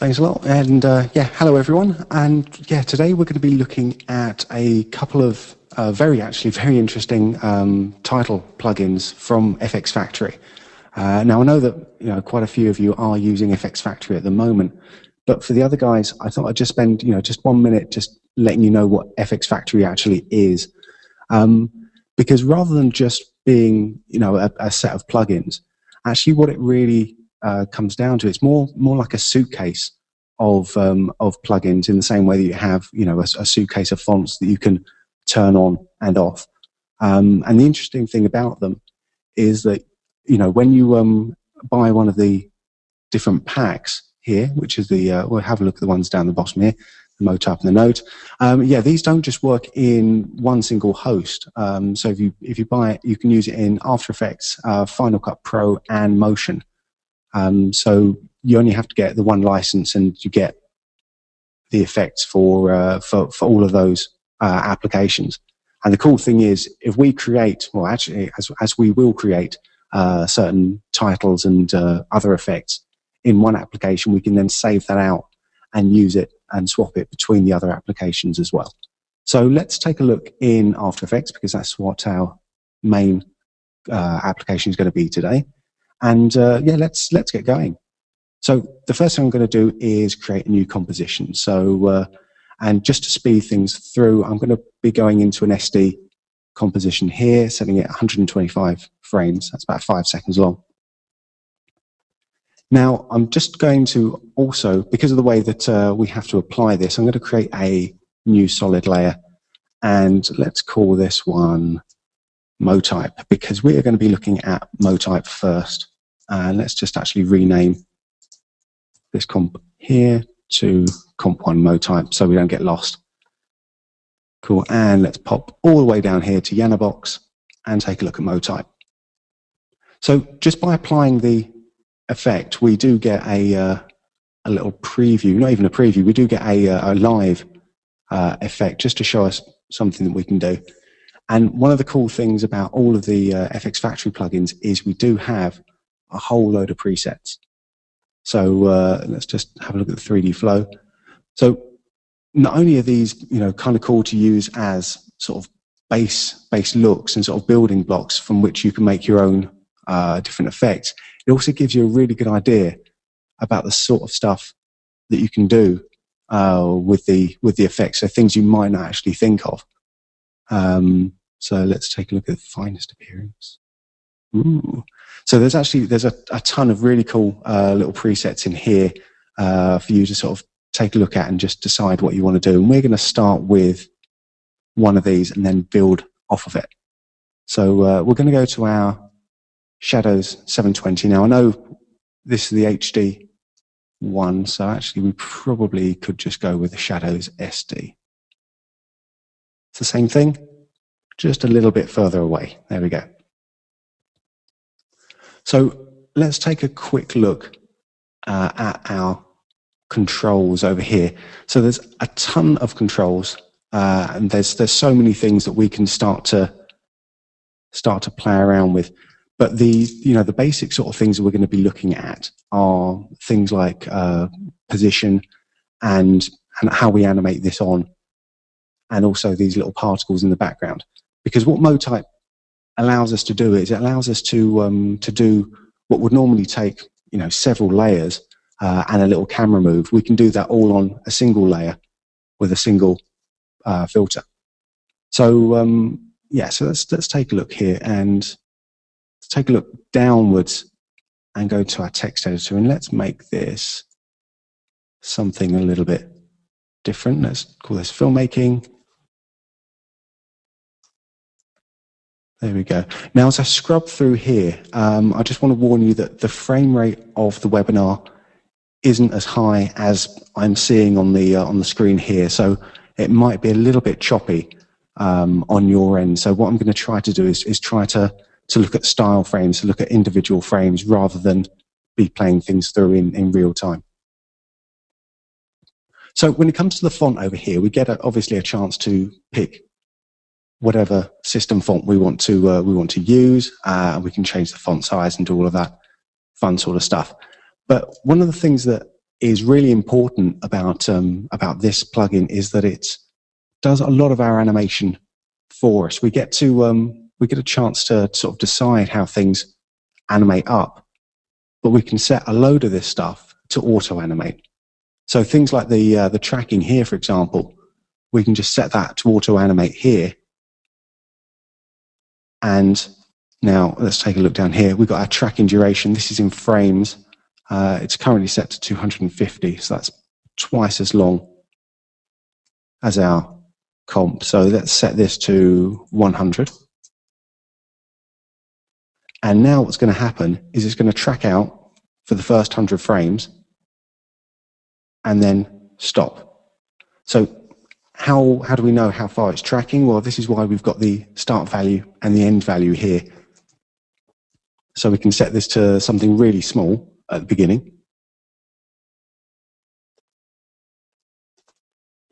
Thanks a lot. And yeah, hello everyone. And yeah, today we're going to be looking at a couple of very interesting title plugins from FxFactory. Now I know that quite a few of you are using FxFactory at the moment, but for the other guys, I thought I'd just spend just 1 minute just letting you know what FxFactory actually is, because rather than just being a set of plugins, actually what it really comes down to, it's more like a suitcase of plugins, in the same way that you have a suitcase of fonts that you can turn on and off. And the interesting thing about them is that when you buy one of the different packs here, which is the we'll have a look at the ones down the bottom here, the Motype and the Nodes. Yeah, these don't just work in one single host. So if you buy it, you can use it in After Effects, Final Cut Pro, and Motion. So you only have to get the one license, and you get the effects for all of those applications. And the cool thing is, if we create, well, actually, as we will create certain titles and other effects in one application, we can then save that out and use it and swap it between the other applications as well. So let's take a look in After Effects, because that's what our main application is going to be today. And yeah, let's get going. So the first thing I'm going to do is create a new composition. So and just to speed things through, I'm going to be going into an SD composition here, setting it 125 frames. That's about 5 seconds long. Now I'm just going to also, because of the way that we have to apply this, I'm going to create a new solid layer, and let's call this one Motype, because we are going to be looking at Motype first. And let's just actually rename this comp here to comp1 Motype so we don't get lost. Cool. And let's pop all the way down here to Yanobox and take a look at Motype. So just by applying the effect, we do get a little preview, not even a preview, we do get a live effect, just to show us something that we can do. And one of the cool things about all of the FxFactory plugins is we do have a whole load of presets. So let's just have a look at the 3D flow. So not only are these kind of cool to use as sort of base looks and sort of building blocks from which you can make your own different effects, it also gives you a really good idea about the sort of stuff that you can do with the effects, so things you might not actually think of. So let's take a look at the finest appearance. Ooh. So there's a ton of really cool little presets in here for you to sort of take a look at and just decide what you want to do. And we're going to start with one of these and then build off of it. So we're going to go to our Shadows 720. Now I know this is the HD one, so actually we probably could just go with the Shadows SD. It's the same thing, just a little bit further away. There we go. So let's take a quick look at our controls over here. So there's a ton of controls, and there's so many things that we can start to play around with. But the basic sort of things that we're going to be looking at are things like position and how we animate this on, and also these little particles in the background. Because what Motype allows us to do is it allows us to do what would normally take several layers and a little camera move. We can do that all on a single layer with a single filter. So yeah, so let's take a look here, and let's take a look downwards and go to our text editor, and let's make this something a little bit different. Let's call this filmmaking. There we go. Now, as I scrub through here, I just want to warn you that the frame rate of the webinar isn't as high as I'm seeing on the screen here, so it might be a little bit choppy on your end. So what I'm going to try to do is try to look at style frames, to look at individual frames, rather than be playing things through in real time. So when it comes to the font over here, we get obviously a chance to pick whatever system font we want to use. We can change the font size and do all of that fun sort of stuff. But one of the things that is really important about this plugin is that it does a lot of our animation for us. We get a chance to sort of decide how things animate up, but we can set a load of this stuff to auto animate. So things like the tracking here, for example, we can just set that to auto animate here. And now let's take a look down here. We've got our tracking duration. This is in frames. It's currently set to 250, so that's twice as long as our comp. So let's set this to 100. And now what's going to happen is it's going to track out for the first 100 frames and then stop. So how do we know how far it's tracking? Well, this is why we've got the start value and the end value here. So we can set this to something really small at the beginning.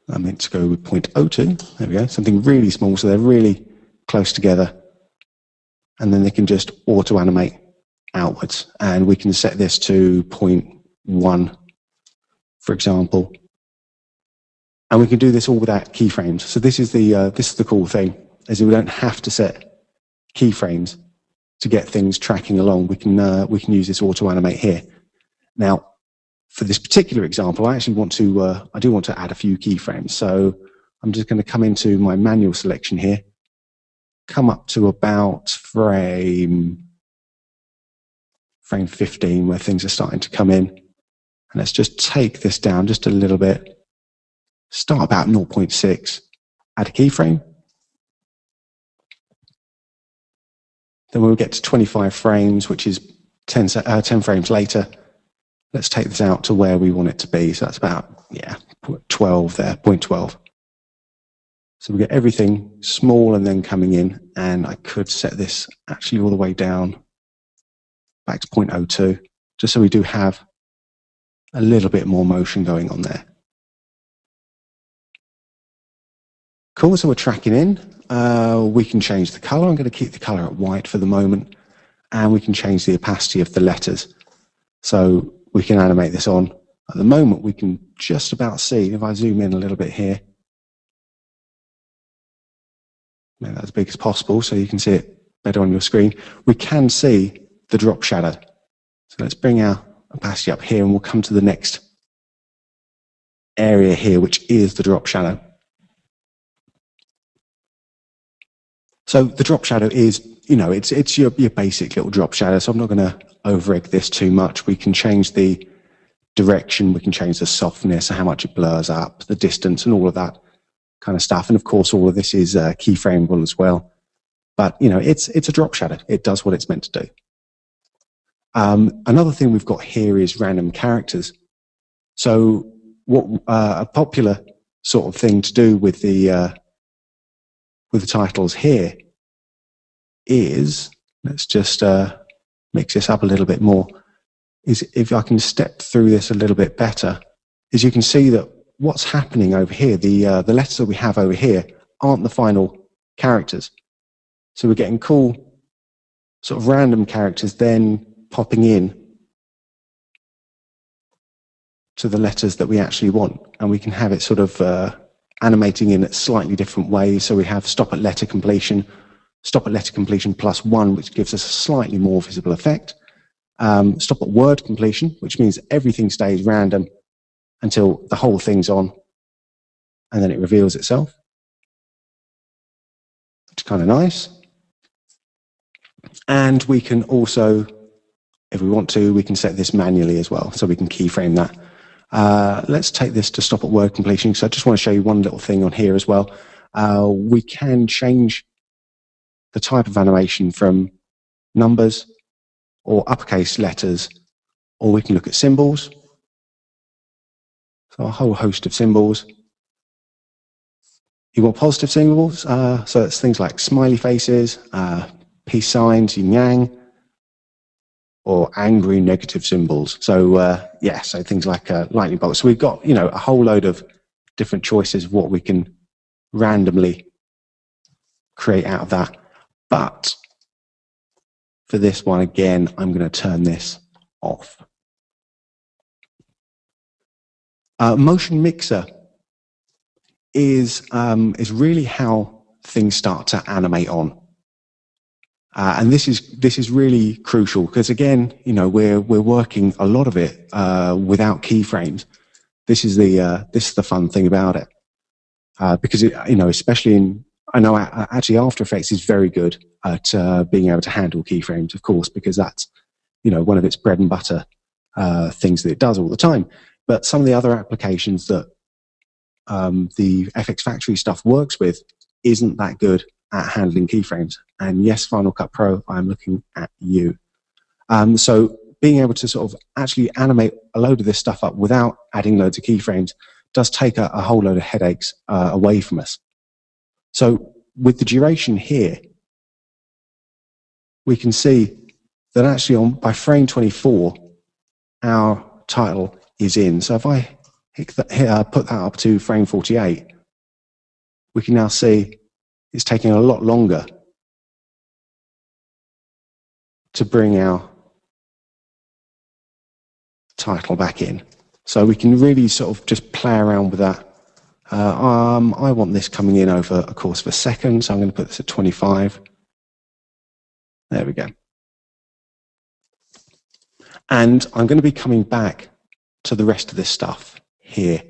I meant to go with 0.02. There we go. Something really small, so they're really close together. And then they can just auto animate outwards. And we can set this to 0.1, for example. And we can do this all without keyframes. So this is the cool thing, is that we don't have to set keyframes to get things tracking along. We can use this auto animate here. Now, for this particular example, I actually want to I do want to add a few keyframes. So I'm just going to come into my manual selection here, come up to about frame 15 where things are starting to come in. And let's just take this down just a little bit. Start about 0.6, add a keyframe. Then when we get to 25 frames, which is 10 frames later, let's take this out to where we want it to be. So that's about, 12 there, 0.12. So we get everything small and then coming in, and I could set this actually all the way down back to 0.02, just so we do have a little bit more motion going on there. Cool, so we're tracking in. We can change the color. I'm going to keep the color at white for the moment, and we can change the opacity of the letters. So we can animate this on. At the moment, we can just about see, if I zoom in a little bit here, make that as big as possible so you can see it better on your screen. We can see the drop shadow. So let's bring our opacity up here, and we'll come to the next area here, which is the drop shadow. So the drop shadow is, it's your basic little drop shadow. So I'm not going to over-egg this too much. We can change the direction, we can change the softness, how much it blurs up, the distance, and all of that kind of stuff. And of course, all of this is keyframeable as well. But it's a drop shadow. It does what it's meant to do. Another thing we've got here is random characters. So what a popular sort of thing to do with the titles here is, let's just mix this up a little bit more, is if I can step through this a little bit better, is you can see that what's happening over here, the letters that we have over here aren't the final characters. So we're getting cool sort of random characters then popping in to the letters that we actually want. And we can have it sort of animating in slightly different ways. So we have stop at letter completion +1, which gives us a slightly more visible effect. Stop at word completion, which means everything stays random until the whole thing's on, and then it reveals itself. It's kind of nice. And we can also, if we want to, we can set this manually as well, so we can keyframe that. Let's take this to stop at word completion. So I just want to show you one little thing on here as well. We can change the type of animation from numbers or uppercase letters, or we can look at symbols. So a whole host of symbols. You want positive symbols, so it's things like smiley faces, peace signs, yin yang, or angry negative symbols. So so things like lightning bolts. So we've got a whole load of different choices of what we can randomly create out of that. But for this one, again, I'm going to turn this off. Motion Mixer is really how things start to animate on. And this is really crucial because, again, you know, we're working a lot of it without keyframes. This is the fun thing about it, because it, you know, especially in, I know actually After Effects is very good at being able to handle keyframes, of course, because that's, you know, one of its bread and butter things that it does all the time. But some of the other applications that the FxFactory stuff works with isn't that good at handling keyframes. And yes, Final Cut Pro, I'm looking at you. So being able to sort of actually animate a load of this stuff up without adding loads of keyframes does take a whole load of headaches away from us. So with the duration here, we can see that actually by frame 24, our title is in. So if I put that up to frame 48, we can now see it's taking a lot longer to bring our title back in. So we can really sort of just play around with that. I want this coming in over a course of a second, so I'm going to put this at 25. There we go. And I'm going to be coming back to the rest of this stuff here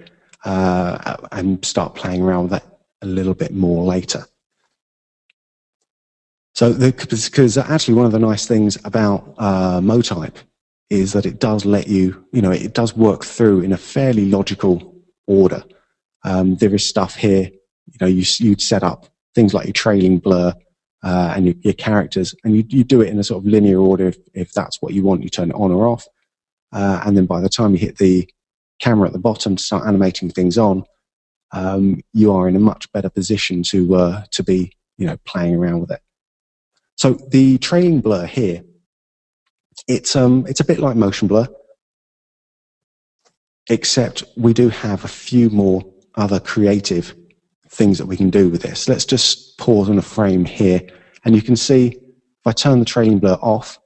and start playing around with that a little bit more later. So because actually one of the nice things about Motype is that it does let you, you know, it does work through in a fairly logical order. There is stuff here, you know, you'd set up things like your trailing blur and your characters, and you do it in a sort of linear order if that's what you want. You turn it on or off, and then by the time you hit the camera at the bottom to start animating things on, you are in a much better position to be, you know, playing around with it. So the trailing blur here, it's a bit like motion blur, except we do have a few more other creative things that we can do with this. Let's just pause on a frame here, and you can see if I turn the trailing blur off,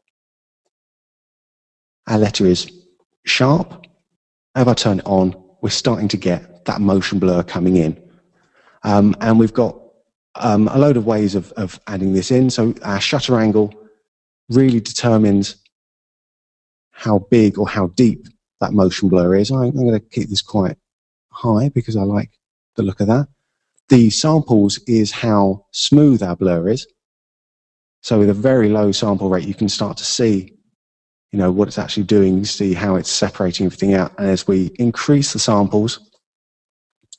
our letter is sharp. If I turn it on, we're starting to get that motion blur coming in. And we've got a load of ways of adding this in. So our shutter angle really determines how big or how deep that motion blur is. I'm going to keep this quite high because I like the look of that. The samples is how smooth our blur is. So with a very low sample rate, you can start to see, you know, what it's actually doing, see how it's separating everything out. And as we increase the samples,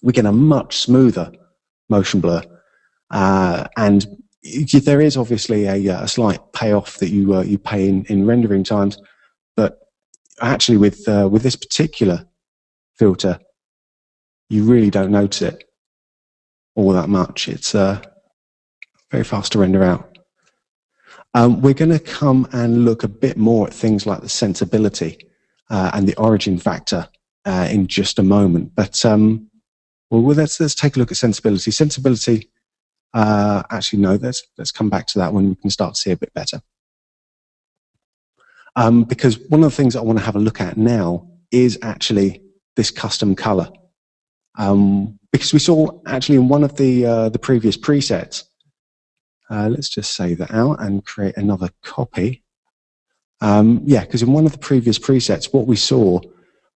we get a much smoother motion blur. And there is obviously a slight payoff that you pay in rendering times, but actually with this particular filter, you really don't notice it all that much. It's very fast to render out. We're going to come and look a bit more at things like the sensibility and the origin factor in just a moment. But well, let's take a look at sensibility. Sensibility, actually, no, let's come back to that when we can start to see a bit better. Because one of the things I want to have a look at now is actually this custom color. Because we saw actually in one of the previous presets, let's just save that out and create another copy. Yeah, because in one of the previous presets, what we saw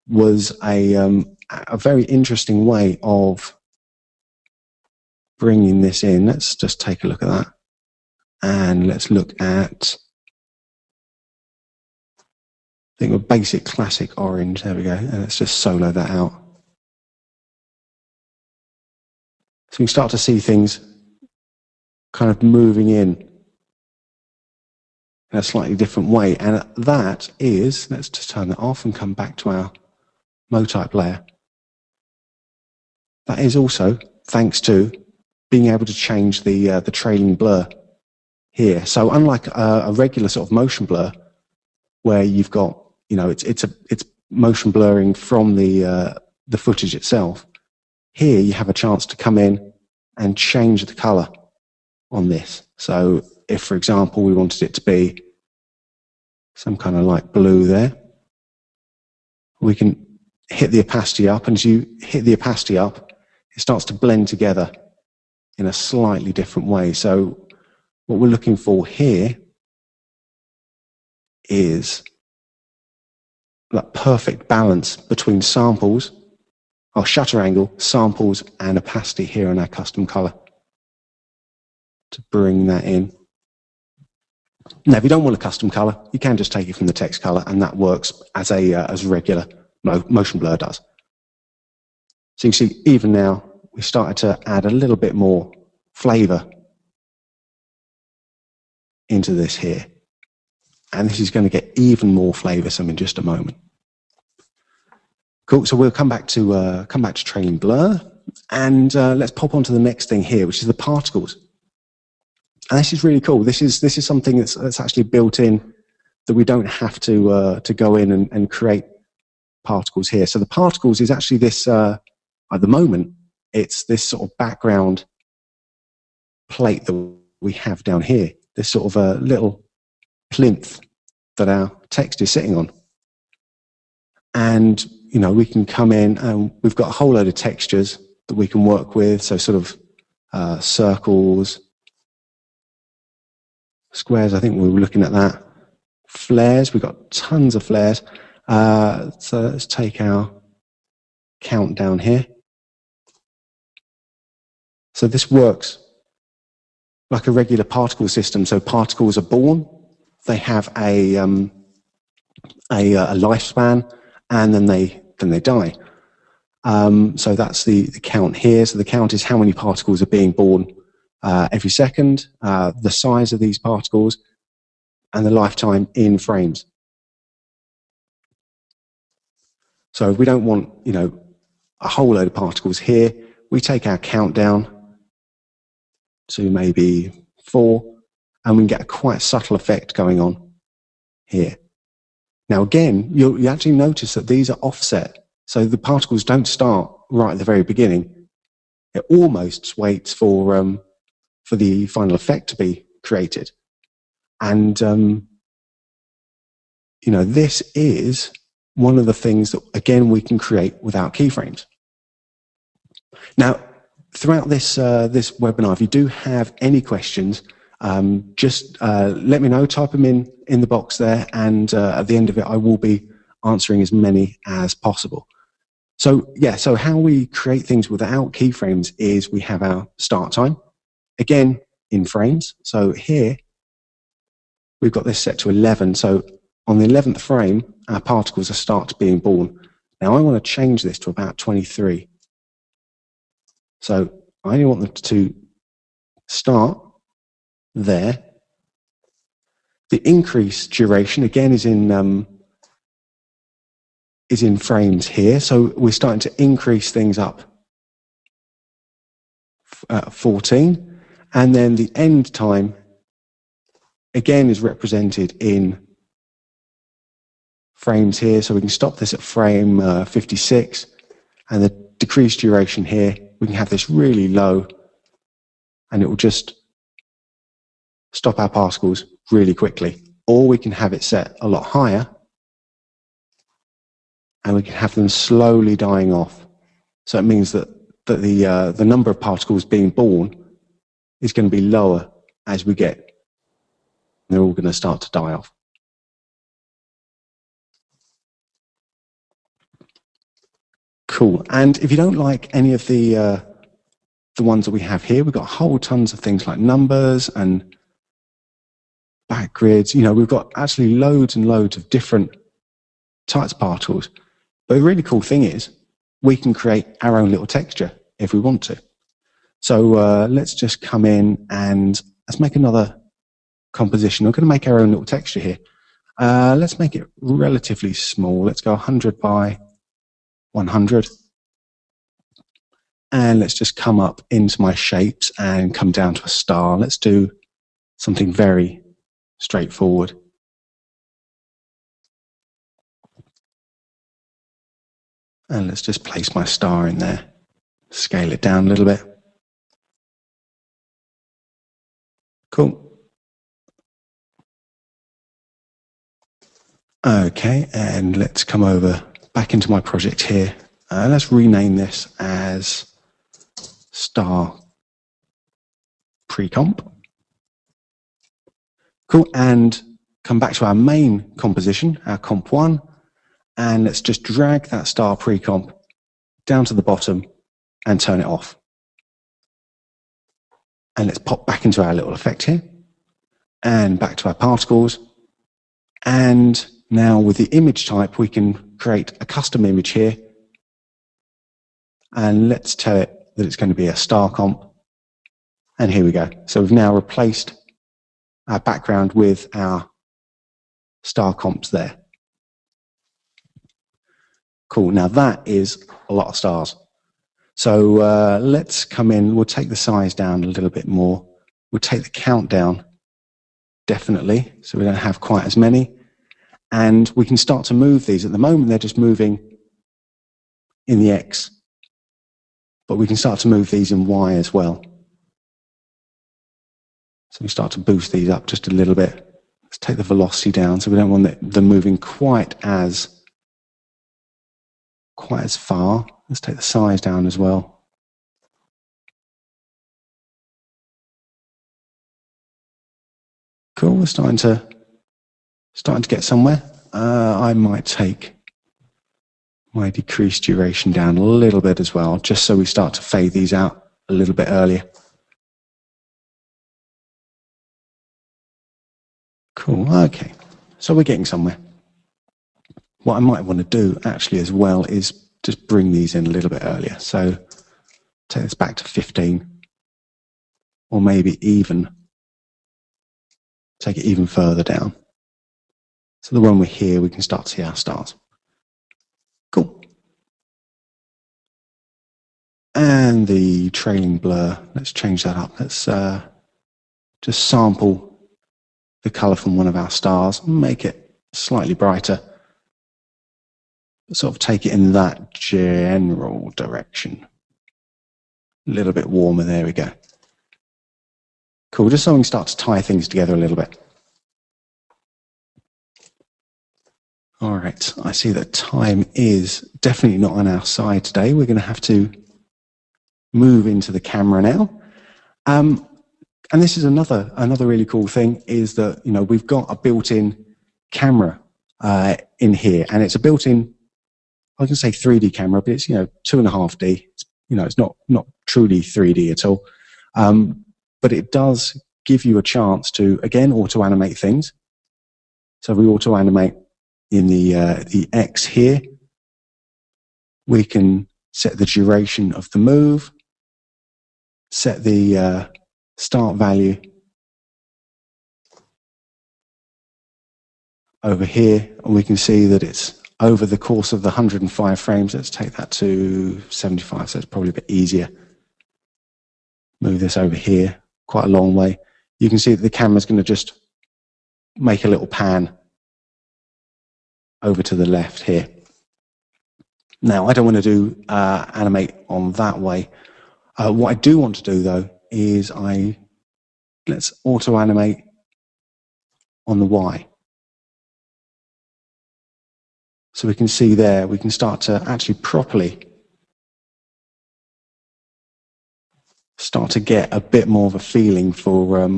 was a very interesting way of bringing this in. Let's just take a look at that. And let's look at, I think, a basic classic orange. There we go. And let's just solo that out. So we can start to see things kind of moving in a slightly different way. And that is, let's just turn that off and come back to our Motype layer. That is also thanks to being able to change the trailing blur here. So unlike a regular sort of motion blur, where you've got, you know, it's motion blurring from the footage itself, here you have a chance to come in and change the color on this. So if, for example, we wanted it to be some kind of light blue there, we can hit the opacity up, and as you hit the opacity up, it starts to blend together in a slightly different way. So what we're looking for here is that perfect balance between samples, our shutter angle, samples, and opacity here in our custom color to bring that in. Now, if you don't want a custom color, you can just take it from the text color, and that works as a regular motion blur does. So you can see even now we started to add a little bit more flavor into this here, and this is going to get even more flavorsome in just a moment. Cool. So we'll come back to trailing blur, and let's pop on to the next thing here, which is the particles. And this is really cool. This is something that's actually built in, that we don't have to go in and create particles here. So the particles is actually this, at the moment, it's this sort of background plate that we have down here, this sort of a little plinth that our text is sitting on. And, you know, we can come in and we've got a whole load of textures that we can work with. So sort of circles, squares, I think we were looking at that. Flares, we've got tons of flares. So let's take our count down here. So this works like a regular particle system. So particles are born, they have a lifespan, and then they die. So that's the count here. So the count is how many particles are being born every second, the size of these particles, and the lifetime in frames. So if we don't want, you know, a whole load of particles here, we take our count down to maybe 4, and we can get a quite subtle effect going on here. Now again, you actually notice that these are offset, so the particles don't start right at the very beginning. It almost waits for the final effect to be created. And you know, this is one of the things that, again, we can create without keyframes. Now, throughout this webinar, if you do have any questions, just let me know, type them in the box there, and at the end of it, I will be answering as many as possible. So yeah, so how we create things without keyframes is we have our start time, again, in frames. So here, we've got this set to 11. So on the 11th frame, our particles are start being born. Now I want to change this to about 23. So I only want them to start there. The increase duration, again, is in frames here. So we're starting to increase things up 14. And then the end time, again, is represented in frames here. So we can stop this at frame 56. And the decreased duration here, we can have this really low, and it will just stop our particles really quickly. Or we can have it set a lot higher, and we can have them slowly dying off. So it means that the number of particles being born is going to be lower as we get, they're all going to start to die off. Cool. And if you don't like any of the ones that we have here, we've got whole tons of things like numbers and back grids. You know, we've got actually loads and loads of different types of particles. But the really cool thing is we can create our own little texture if we want to. So let's just come in and let's make another composition. We're going to make our own little texture here. Let's make it relatively small. Let's go 100 by 100. And let's just come up into my shapes and come down to a star. Let's do something very straightforward. And let's just place my star in there. Scale it down a little bit. Cool. Okay, and let's come over back into my project here. Let's rename this as Star Pre-Comp. Cool, and come back to our main composition, our Comp 1, and let's just drag that Star Pre-Comp down to the bottom and turn it off. And let's pop back into our little effect here, and back to our particles. And now with the image type, we can create a custom image here. And let's tell it that it's going to be a star comp. And here we go. So we've now replaced our background with our star comps there. Cool. Now that is a lot of stars. So let's come in. We'll take the size down a little bit more. We'll take the count down, definitely, so we don't have quite as many. And we can start to move these. At the moment, they're just moving in the X. But we can start to move these in Y as well. So we start to boost these up just a little bit. Let's take the velocity down, so we don't want them moving quite as far. Let's take the size down as well. Cool, we're starting to get somewhere. I might take my decrease duration down a little bit as well, just so we start to fade these out a little bit earlier. Cool, okay, so we're getting somewhere. What I might want to do actually as well is just bring these in a little bit earlier. So take this back to 15, or maybe even take it even further down. So that when we're here, we can start to see our stars. Cool. And the trailing blur, let's change that up. Let's just sample the color from one of our stars and make it slightly brighter. Sort of take it in that general direction. A little bit warmer, there we go. Cool, just so we can start to tie things together a little bit. All right, I see that time is definitely not on our side today. We're going to have to move into the camera now. And this is another really cool thing, is that we've got a built-in camera in here, and it's a built-in, I was going to say 3D camera, but it's 2.5D. It's not truly 3D at all, but it does give you a chance to again auto-animate things. So we auto-animate in the X here. We can set the duration of the move, set the start value over here, and we can see that it's over the course of the 105 frames. Let's take that to 75, so it's probably a bit easier. Move this over here quite a long way. You can see that the camera's going to just make a little pan over to the left here. Now, I don't want to do animate on that way. What I do want to do, though, is let's auto-animate on the Y. So we can see there, we can start to actually properly start to get a bit more of a feeling for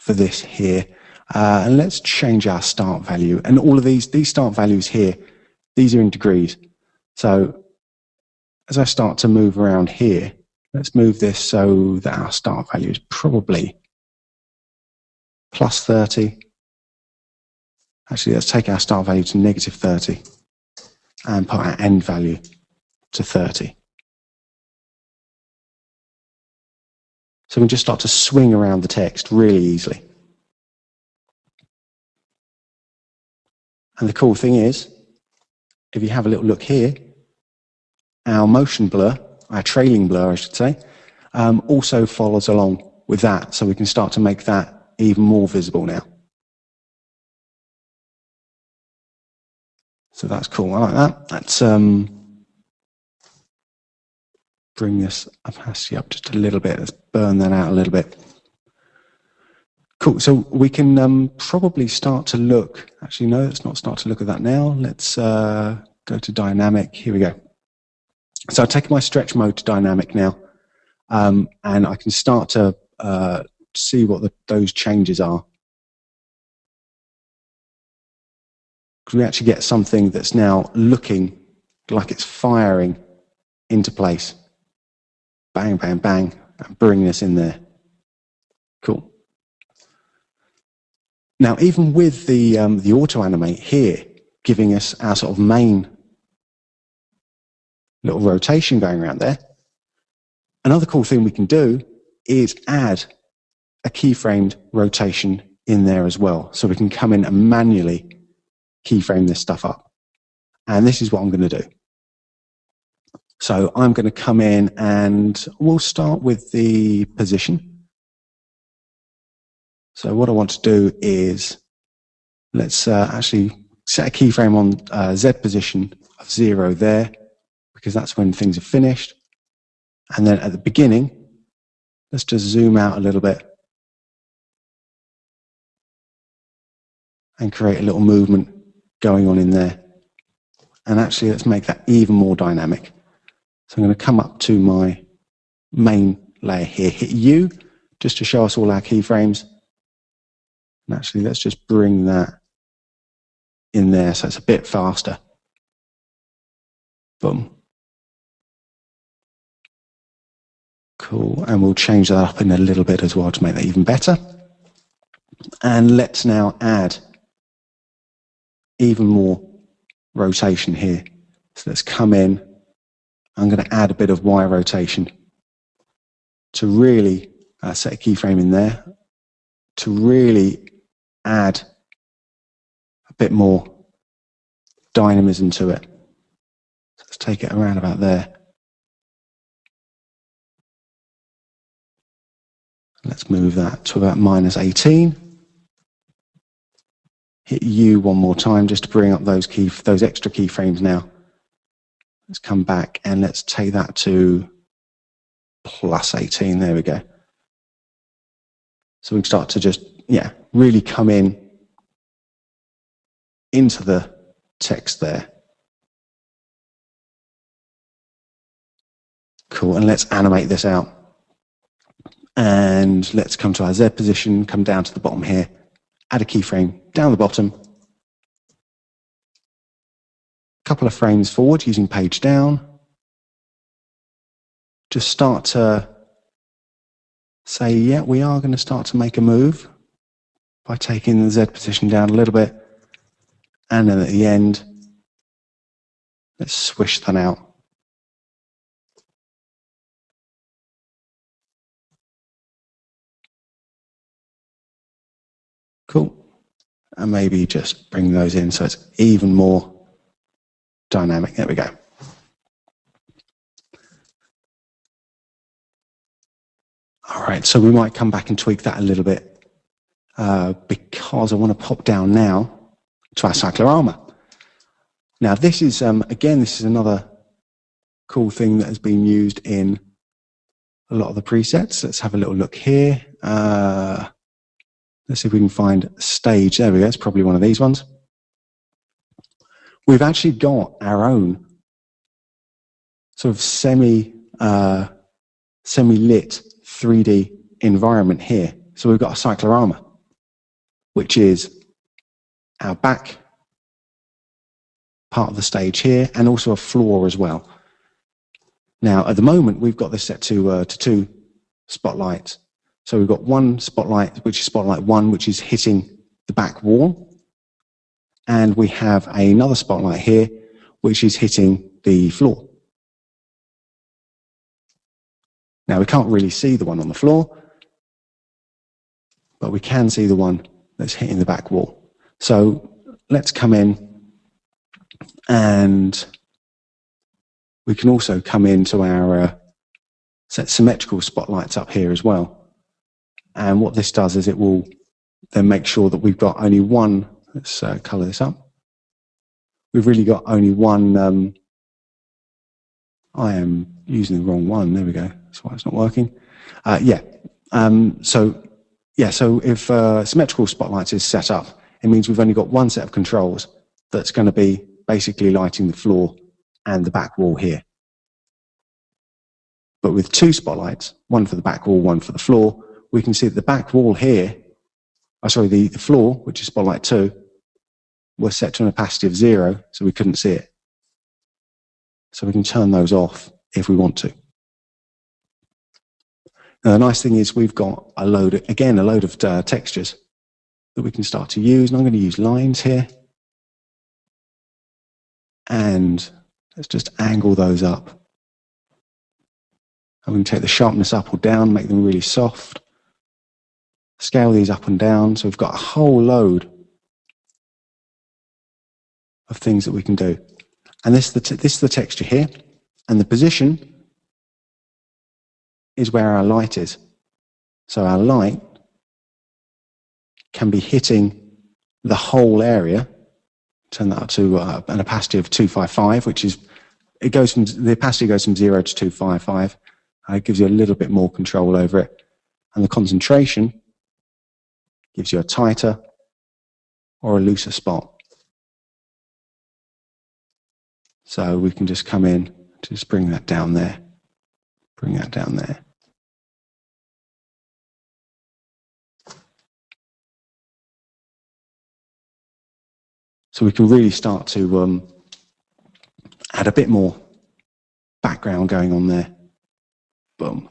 this here. And let's change our start value. And all of these start values here, these are in degrees. So as I start to move around here, let's move this so that our start value is probably plus 30. Actually, let's take our start value to negative 30 and put our end value to 30. So we can just start to swing around the text really easily. And the cool thing is, if you have a little look here, our motion blur, our trailing blur, I should say, also follows along with that. So we can start to make that even more visible now. So that's cool. I like that. Let's bring this opacity up just a little bit. Let's burn that out a little bit. Cool. So we can probably start to look. Actually, no, let's not start to look at that now. Let's go to dynamic. Here we go. So I've taken my stretch mode to dynamic now, and I can start to see what those changes are. Because we actually get something that's now looking like it's firing into place. Bang, bang, bang, and bring this in there. Cool. Now, even with the auto animate here, giving us our sort of main little rotation going around there, another cool thing we can do is add a keyframed rotation in there as well. So we can come in and manually keyframe this stuff up. And this is what I'm going to do. So I'm going to come in and we'll start with the position. So what I want to do is let's actually set a keyframe on Z position of 0 there, because that's when things are finished. And then at the beginning, let's just zoom out a little bit and create a little movement going on in there. And actually, let's make that even more dynamic. So I'm going to come up to my main layer here, hit U, just to show us all our keyframes. And actually, let's just bring that in there so it's a bit faster. Boom. Cool. And we'll change that up in a little bit as well to make that even better. And let's now add even more rotation here. So let's come in. I'm going to add a bit of Y rotation to really set a keyframe in there, to really add a bit more dynamism to it. So let's take it around about there. Let's move that to about -18. Hit U one more time just to bring up those extra keyframes now. Let's come back and let's take that to +18. There we go. So we can start to just, really come into the text there. Cool, and let's animate this out. And let's come to our Z position, come down to the bottom here, add a keyframe down the bottom. Couple of frames forward using page down. Just start to say, yeah, we are going to start to make a move by taking the Z position down a little bit. And then at the end, let's swish that out. Cool. And maybe just bring those in so it's even more dynamic. There we go. All right, so we might come back and tweak that a little bit because I want to pop down now to our Cyclorama. Now this is, again, this is another cool thing that has been used in a lot of the presets. Let's have a little look here. Let's see if we can find stage. There we go. It's probably one of these ones. We've actually got our own sort of semi-lit 3D environment here. So we've got a cyclorama, which is our back part of the stage here, and also a floor as well. Now, at the moment, we've got this set to 2 spotlights. So we've got one spotlight, which is spotlight 1, which is hitting the back wall. And we have another spotlight here, which is hitting the floor. Now, we can't really see the one on the floor, but we can see the one that's hitting the back wall. So let's come in, and we can also come into our set symmetrical spotlights up here as well. And what this does is it will then make sure that we've got only one. Let's color this up. We've really got only one. I am using the wrong one. There we go. That's why it's not working. So if symmetrical spotlights is set up, it means we've only got one set of controls that's going to be basically lighting the floor and the back wall here. But with two spotlights, one for the back wall, one for the floor, we can see that the back wall here, the floor, which is spotlight 2, was set to an opacity of 0, so we couldn't see it. So we can turn those off if we want to. Now, the nice thing is we've got a load of textures that we can start to use. And I'm going to use lines here. And let's just angle those up. I'm going to take the sharpness up or down, make them really soft. Scale these up and down. So we've got a whole load of things that we can do. And this is the texture here. And the position is where our light is. So our light can be hitting the whole area. Turn that up to an opacity of 255, which is, the opacity goes from 0 to 255. It gives you a little bit more control over it. And the concentration gives you a tighter or a looser spot. So we can just come in, just bring that down there, bring that down there. So we can really start to add a bit more background going on there. Boom.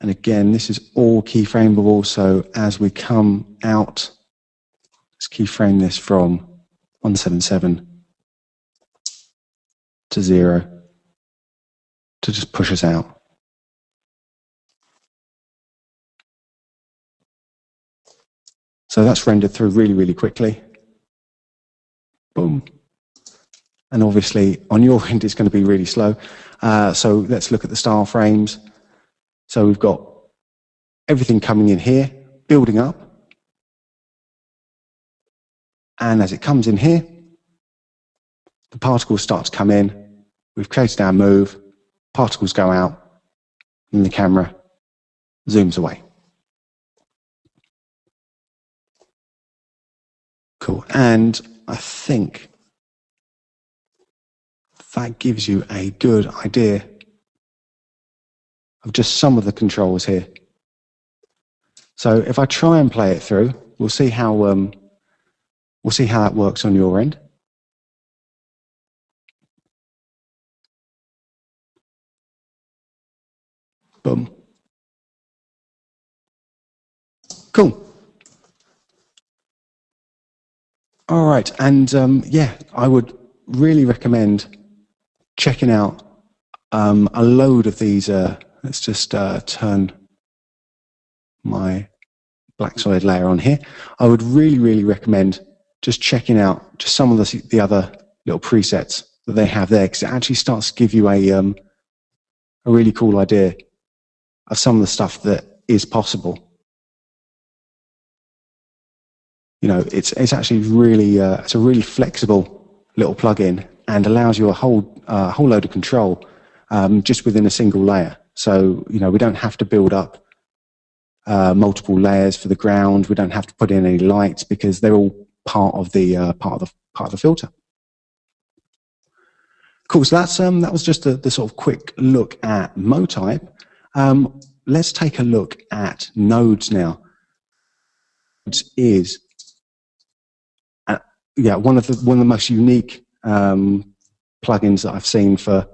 And again, this is all keyframeable, so as we come out, let's keyframe this from 177 to 0 to just push us out. So that's rendered through really, really quickly. Boom. And obviously on your end it's going to be really slow. So let's look at the style frames. So we've got everything coming in here, building up. And as it comes in here, the particles start to come in. We've created our move, particles go out, and the camera zooms away. Cool. And I think that gives you a good idea of just some of the controls here. So if I try and play it through, we'll see how that works on your end. Boom. Cool. All right, and yeah, I would really recommend checking out a load of these. Let's just turn my black solid layer on here. I would really, really recommend just checking out just some of the other little presets that they have there, because it actually starts to give you a really cool idea of some of the stuff that is possible. You know, it's actually really it's a really flexible little plugin and allows you a whole load of control just within a single layer. So you know, we don't have to build up multiple layers for the ground. We don't have to put in any lights because they're all part of the filter. Cool. So that's that was just the sort of quick look at Motype. Let's take a look at Nodes now. Nodes is yeah, one of the most unique plugins that I've seen for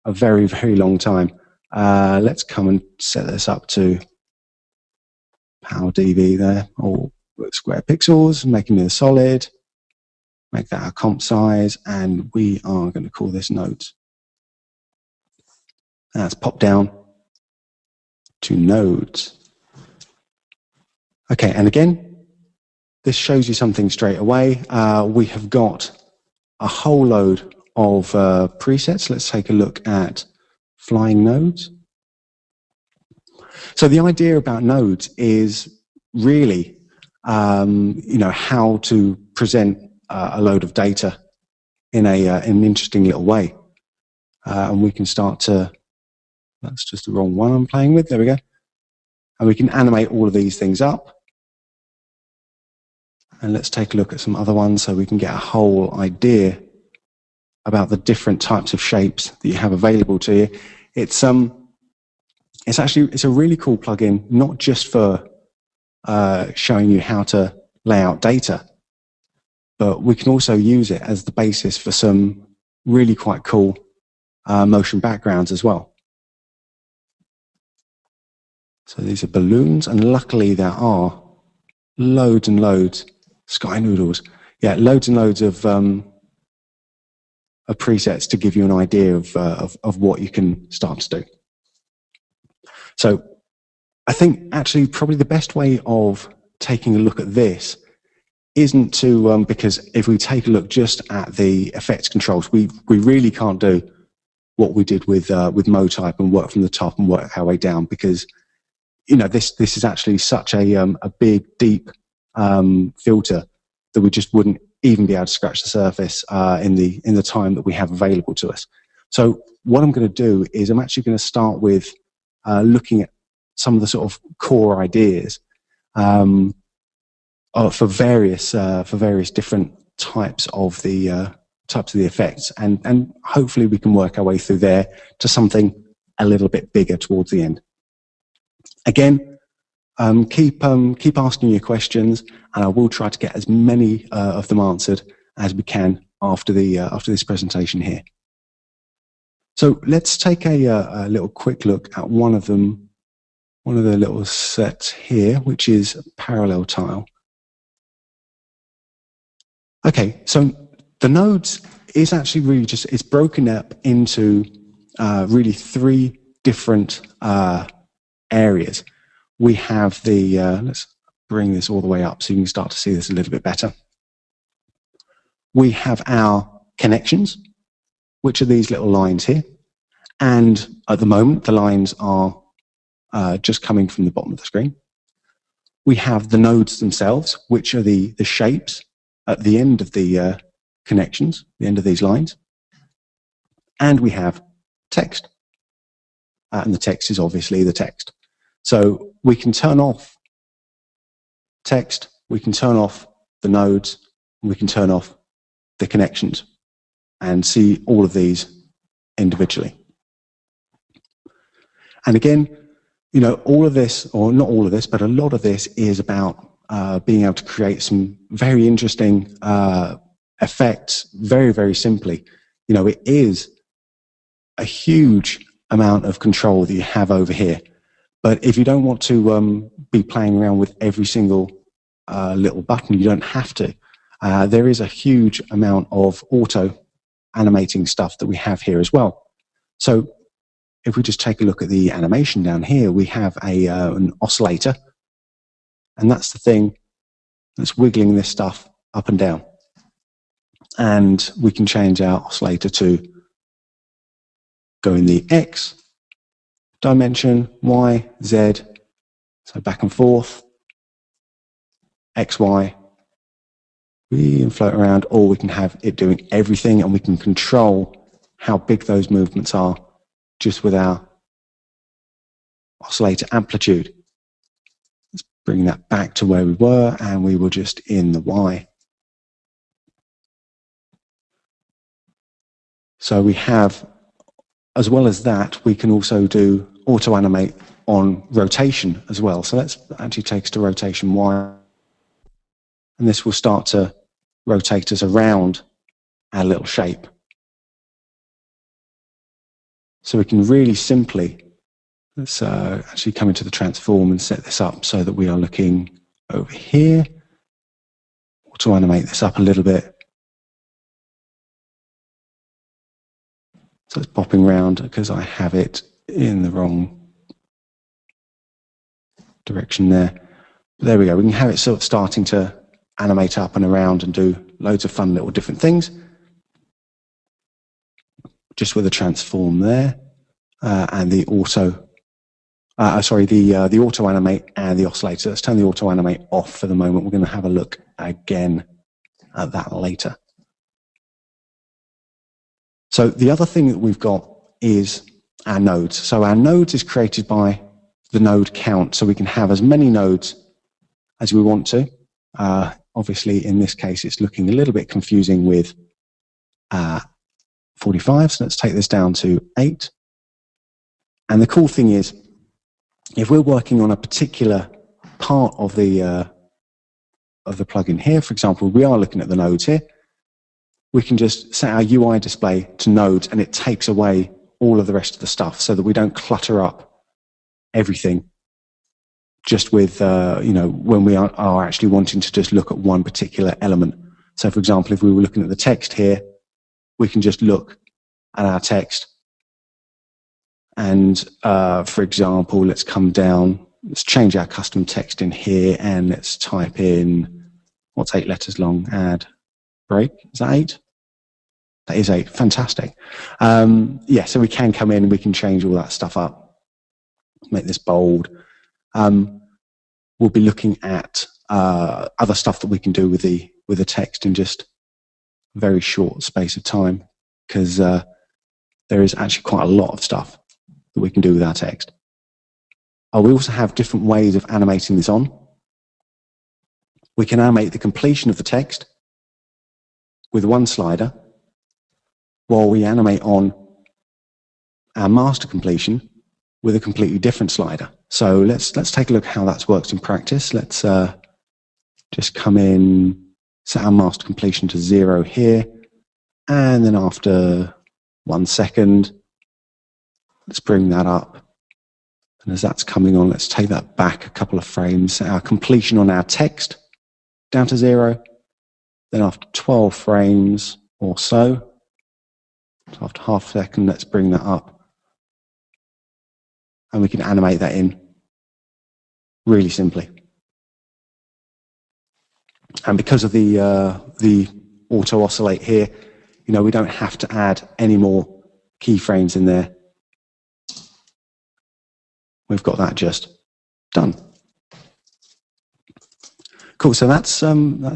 a very, very long time. Let's come and set this up to PowerDV there, or square pixels, making it a solid. Make that our comp size, and we are going to call this Nodes. That's pop down to Nodes. Okay, and again, this shows you something straight away. We have got a whole load of presets. Let's take a look at flying nodes. So the idea about nodes is really, you know, how to present a load of data in an interesting little way. And we can start to, that's just the wrong one I'm playing with, there we go. And we can animate all of these things up. And let's take a look at some other ones so we can get a whole idea about the different types of shapes that you have available to you. It's a really cool plugin, not just for showing you how to lay out data, but we can also use it as the basis for some really quite cool motion backgrounds as well. So these are balloons, and luckily there are loads and loads, sky noodles, yeah, loads and loads of presets to give you an idea of what you can start to do. So I think actually probably the best way of taking a look at this isn't to, because if we take a look just at the effects controls, we really can't do what we did with Motype and work from the top and work our way down, because you know this is actually such a big, deep filter that we just wouldn't even be able to scratch the surface in the time that we have available to us. So what I'm going to do is I'm actually going to start with looking at some of the sort of core ideas for various different types of the effects, and hopefully we can work our way through there to something a little bit bigger towards the end. Again, keep asking your questions, and I will try to get as many of them answered as we can after this presentation here. So let's take a little quick look at one of the little sets here, which is parallel tile. Okay, so the nodes is actually really just, it's broken up into really three different areas. We have the, let's bring this all the way up so you can start to see this a little bit better. We have our connections, which are these little lines here. And at the moment, the lines are just coming from the bottom of the screen. We have the nodes themselves, which are the shapes at the end of the connections, the end of these lines. And we have text. And the text is obviously the text. So we can turn off text, we can turn off the nodes, and we can turn off the connections and see all of these individually. And again, you know, all of this, or not all of this, but a lot of this is about being able to create some very interesting effects very, very simply. You know, it is a huge amount of control that you have over here. But if you don't want to be playing around with every single little button, you don't have to. There is a huge amount of auto animating stuff that we have here as well. So if we just take a look at the animation down here, we have an oscillator, and that's the thing that's wiggling this stuff up and down. And we can change our oscillator to go in the X dimension, Y, Z, so back and forth, X, Y. We can float around, or we can have it doing everything, and we can control how big those movements are just with our oscillator amplitude. Let's bring that back to where we were, and we were just in the Y. So we have, as well as that, we can also do auto animate on rotation as well. So let's actually take us to rotation Y, and this will start to rotate us around our little shape. So we can really simply, let's actually come into the transform and set this up so that we are looking over here. Auto animate this up a little bit. So it's popping around because I have it in the wrong direction there. But there we go. We can have it sort of starting to animate up and around and do loads of fun little different things. Just with a transform there, and the auto, the auto animate and the oscillator. Let's turn the auto animate off for the moment. We're going to have a look again at that later. So the other thing that we've got is our nodes. So our nodes is created by the node count, so we can have as many nodes as we want to. Obviously, in this case, it's looking a little bit confusing with 45. So let's take this down to 8. And the cool thing is, if we're working on a particular part of the plugin here, for example, we are looking at the nodes here, we can just set our UI display to nodes, and it takes away all of the rest of the stuff so that we don't clutter up everything just with, when we are actually wanting to just look at one particular element. So, for example, if we were looking at the text here, we can just look at our text. And, for example, let's come down, let's change our custom text in here, and let's type in, what's 8 letters long? Add break. Is that 8? That is 8. Fantastic. Yeah, so we can come in and we can change all that stuff up. Make this bold. We'll be looking at other stuff that we can do with the text in just a very short space of time, because there is actually quite a lot of stuff that we can do with our text. We also have different ways of animating this on. We can animate the completion of the text with one slider, while we animate on our master completion with a completely different slider. So let's take a look at how that works in practice. Let's just come in, set our master completion to 0 here, and then after 1 second, let's bring that up. And as that's coming on, let's take that back a couple of frames, set our completion on our text down to 0. Then after 12 frames or so, after half a second, let's bring that up. And we can animate that in really simply. And because of the auto oscillate here, we don't have to add any more keyframes in there. We've got that just done. Cool. So that's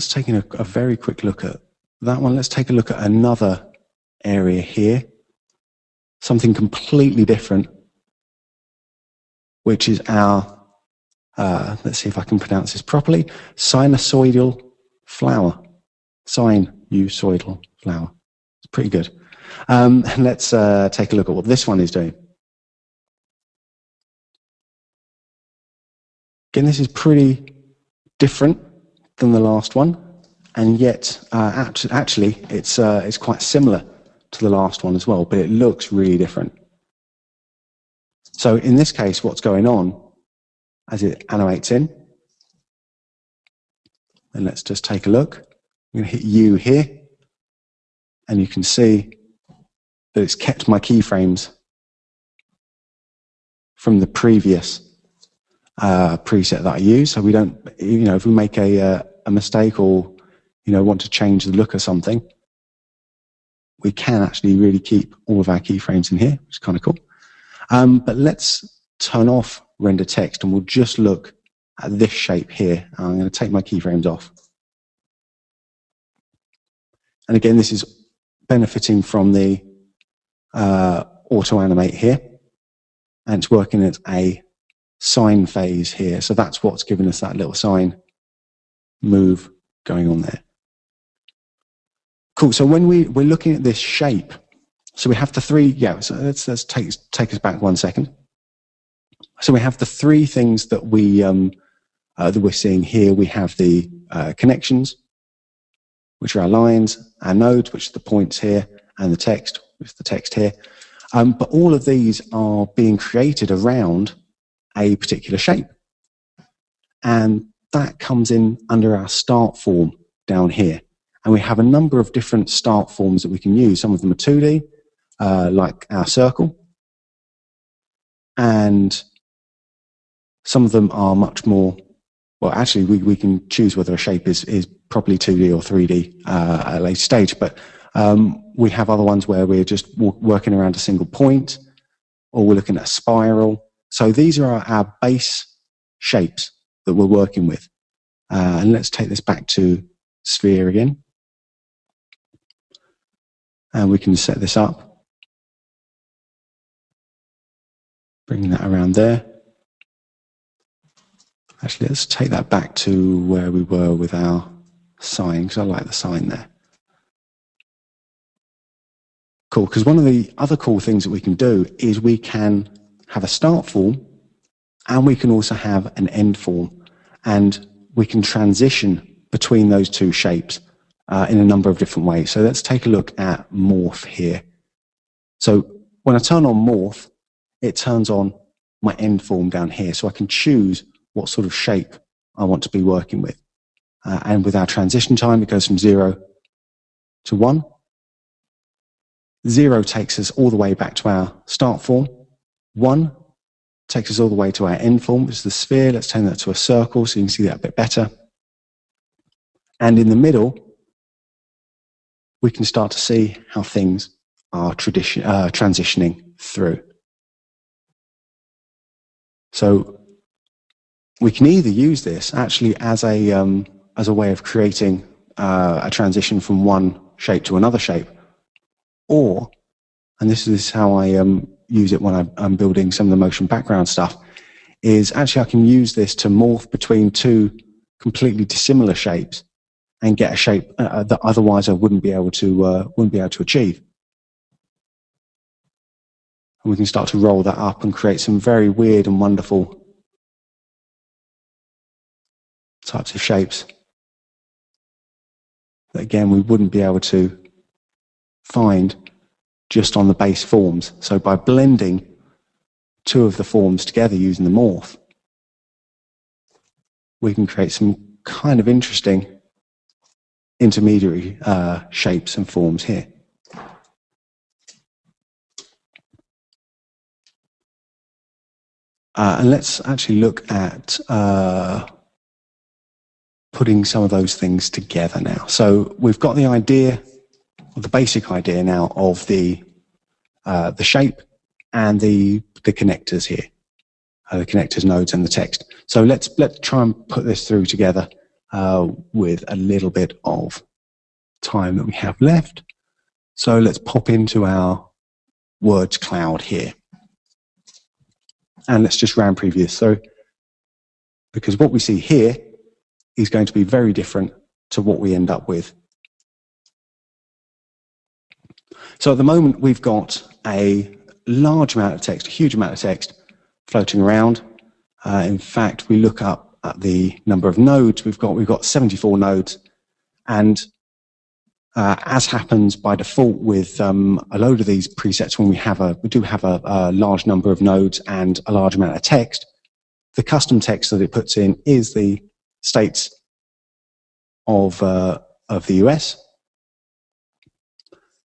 taking a very quick look at that one. Let's take a look at another area here, something completely different, which is our, let's see if I can pronounce this properly, sinusoidal flower. Sinusoidal flower. It's pretty good. And let's take a look at what this one is doing. Again, this is pretty different than the last one, and yet actually it's quite similar to the last one as well, but it looks really different. So in this case, what's going on as it animates in, and let's just take a look. I'm going to hit U here, and you can see that it's kept my keyframes from the previous preset that I use. So we don't, if we make a mistake or want to change the look of something, we can actually really keep all of our keyframes in here, which is kind of cool. But let's turn off render text, and we'll just look at this shape here. I'm going to take my keyframes off. And again, this is benefiting from the auto animate here, and it's working at a sine phase here. So that's what's given us that little sine move going on there. Cool. So when we're looking at this shape, so we have the three, so let's take us back 1 second. So we have the three things that we're seeing here. We have the connections, which are our lines, our nodes, which are the points here, and the text, which is the text here. But all of these are being created around a particular shape. And that comes in under our start form down here. And we have a number of different start forms that we can use. Some of them are 2D, like our circle. And some of them are much more, well, actually, we can choose whether a shape is properly 2D or 3D at a later stage. But we have other ones where we're just working around a single point, or we're looking at a spiral. So these are our base shapes that we're working with. And let's take this back to sphere again. And we can set this up. Bring that around there. Actually, let's take that back to where we were with our sign, because I like the sign there. Cool, because one of the other cool things that we can do is we can have a start form and we can also have an end form, and we can transition between those two shapes in a number of different ways. So let's take a look at Morph here. So when I turn on Morph, it turns on my end form down here, so I can choose what sort of shape I want to be working with. And with our transition time, it goes from 0 to 1. 0 takes us all the way back to our start form. 1 takes us all the way to our end form, which is the sphere. Let's turn that to a circle so you can see that a bit better. And in the middle, we can start to see how things are transitioning through. So we can either use this actually as a way of creating a transition from one shape to another shape, or, and this is how I use it when I'm building some of the motion background stuff, is actually I can use this to morph between two completely dissimilar shapes and get a shape that otherwise I wouldn't be able to achieve. And we can start to roll that up and create some very weird and wonderful types of shapes that, again, we wouldn't be able to find just on the base forms. So by blending two of the forms together using the morph, we can create some kind of interesting intermediary shapes and forms here. And let's actually look at putting some of those things together now. So we've got the idea, or the basic idea now, of the shape and the connectors here, the connectors, nodes, and the text. So let's try and put this through together with a little bit of time that we have left. So let's pop into our words cloud here, and let's just round preview. So because what we see here is going to be very different to what we end up with. So at the moment, we've got a large amount of text, a huge amount of text floating around. In fact, we look up at the number of nodes we've got 74 nodes. And as happens by default with a load of these presets, when we do have a large number of nodes and a large amount of text, the custom text that it puts in is the states of the US,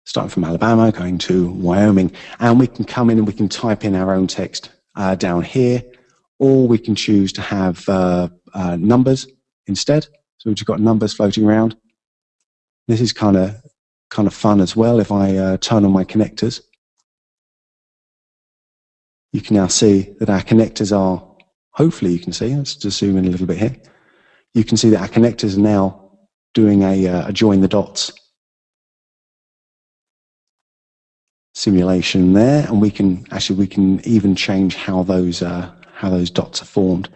starting from Alabama, going to Wyoming, and we can come in and we can type in our own text down here, or we can choose to have numbers instead. So we've just got numbers floating around. This is kind of fun as well. If I turn on my connectors, you can now see that our connectors are, hopefully you can see, let's just zoom in a little bit here. You can see that our connectors are now doing a join the dots simulation there, and we can even change how those dots are formed.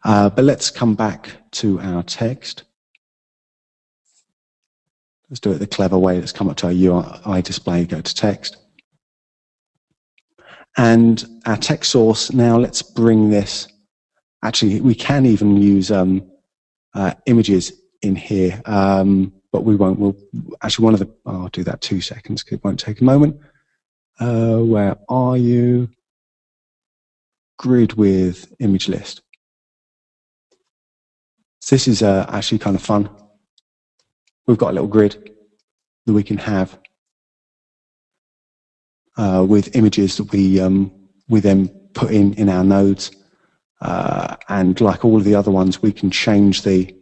But let's come back to our text. Let's do it the clever way. Let's come up to our UI display, go to text. And our text source, now let's bring this. Actually, we can even use images in here, but we won't. We'll actually I'll do that 2 seconds because it won't take a moment. Where are you? Grid with image list. So this is actually kind of fun. We've got a little grid that we can have with images that we then put in our nodes, and like all of the other ones, we can change the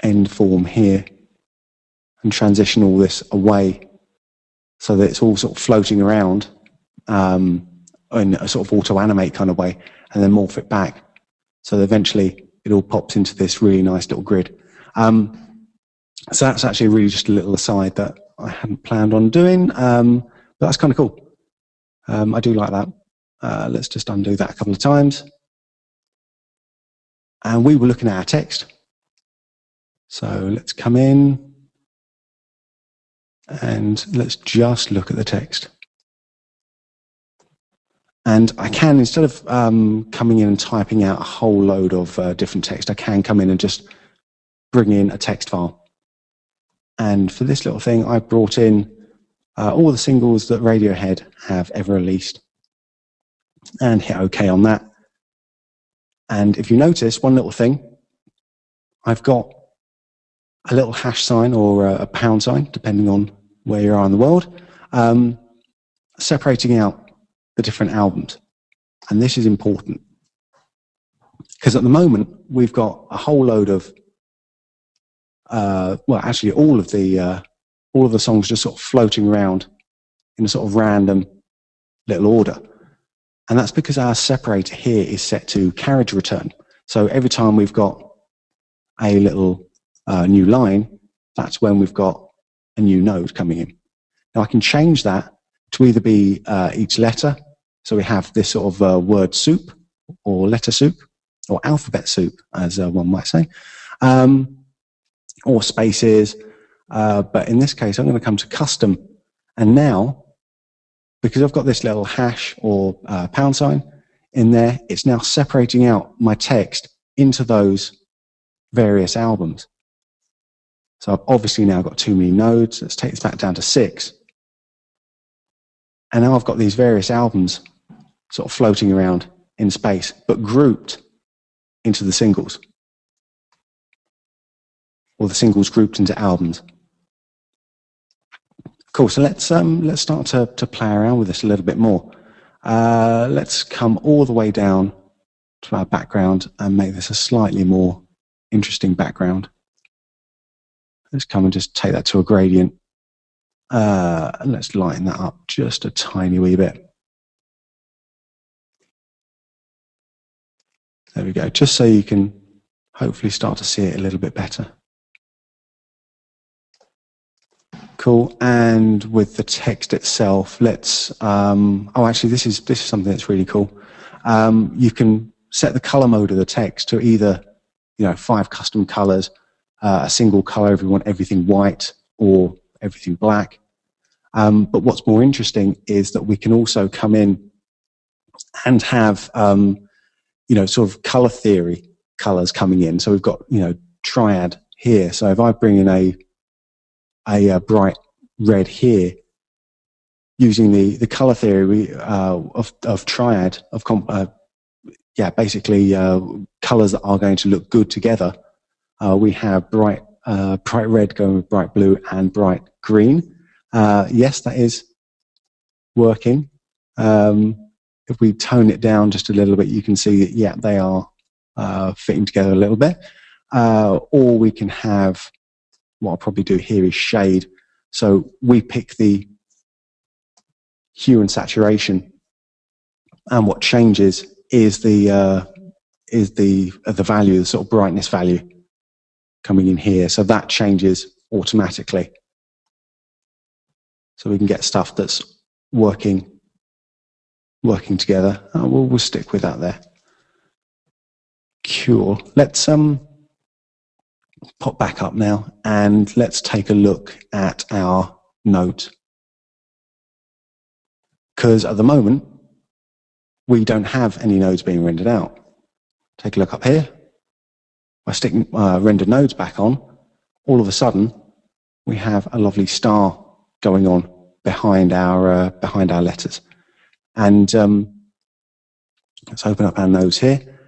end form here and transition all this away so that it's all sort of floating around in a sort of auto-animate kind of way, and then morph it back so that eventually it all pops into this really nice little grid. So that's actually really just a little aside that I hadn't planned on doing, but that's kind of cool. I do like that. Let's just undo that a couple of times. And we were looking at our text. So let's come in and let's just look at the text. And I can, instead of coming in and typing out a whole load of different text, I can come in and just bring in a text file. And for this little thing, I brought in all the singles that Radiohead have ever released and hit OK on that. And if you notice, one little thing, I've got a little hash sign or a pound sign, depending on where you are in the world, separating out the different albums. And this is important because at the moment we've got a whole load of well, actually all of the songs just sort of floating around in a sort of random little order. And that's because our separator here is set to carriage return. So every time we've got a little new line, that's when we've got a new node coming in. Now I can change that to either be each letter. So we have this sort of word soup or letter soup or alphabet soup, as one might say, or spaces. But in this case, I'm going to come to custom. And now, because I've got this little hash or pound sign in there, it's now separating out my text into those various albums. So I've obviously now got too many nodes. Let's take this back down to 6. And now I've got these various albums sort of floating around in space, but grouped into the singles. Or the singles grouped into albums. Cool, so let's start to play around with this a little bit more. Let's come all the way down to our background and make this a slightly more interesting background. Let's come and just take that to a gradient. And let's lighten that up just a tiny wee bit. There we go, just so you can hopefully start to see it a little bit better. Cool, and with the text itself, let's, oh actually this is something that's really cool. You can set the color mode of the text to either, 5 custom colors, a single color if you want everything white or everything black. But what's more interesting is that we can also come in and have, sort of color theory colors coming in. So we've got, triad here. So if I bring in a bright red here, using the color theory of triad, basically colors that are going to look good together. We have bright red going with bright blue and bright green. Yes, that is working. If we tone it down just a little bit, you can see that, yeah, they are fitting together a little bit. Or we can have, what I'll probably do here is shade. So we pick the hue and saturation, and what changes is the value, the sort of brightness value coming in here. So that changes automatically. So we can get stuff that's working together. We'll stick with that there. Cool. Let's pop back up now and let's take a look at our nodes. Because at the moment, we don't have any nodes being rendered out. Take a look up here. By sticking rendered nodes back on, all of a sudden, we have a lovely star going on behind our letters. And let's open up our nodes here.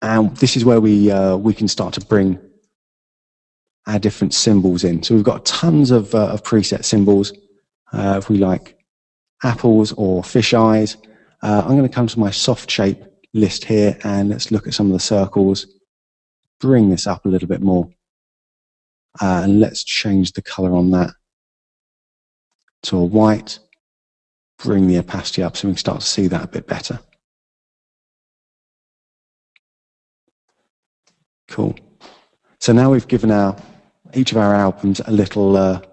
And this is where we can start to bring our different symbols in. So we've got tons of preset symbols. If we like apples or fish eyes, I'm going to come to my soft shape list here and let's look at some of the circles. Bring this up a little bit more. And let's change the color on that to a white. Bring the opacity up so we can start to see that a bit better. Cool. So now we've given each of our albums a little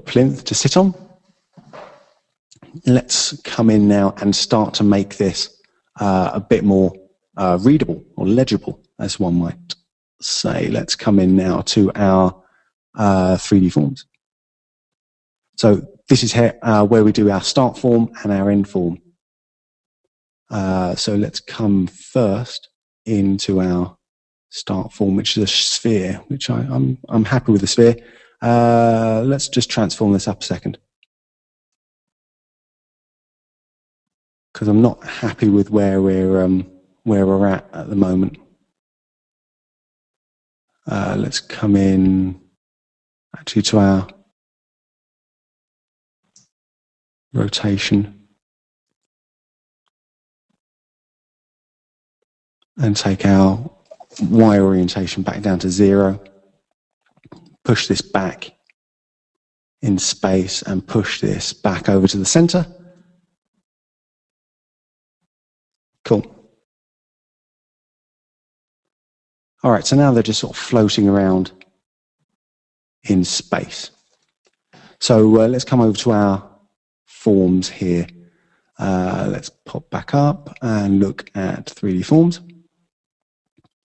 plinth to sit on. Let's come in now and start to make this a bit more readable or legible, as one might say. Let's come in now to our 3D forms. So this is here, where we do our start form and our end form. So let's come first into our start form, which is a sphere, which I'm happy with the sphere. Let's just transform this up a second, because I'm not happy with where we're at the moment. Let's come in actually to our rotation and take our Y orientation back down to 0. Push this back in space and push this back over to the center. Cool. All right, so now they're just sort of floating around in space. So let's come over to our forms here. Let's pop back up and look at 3D forms.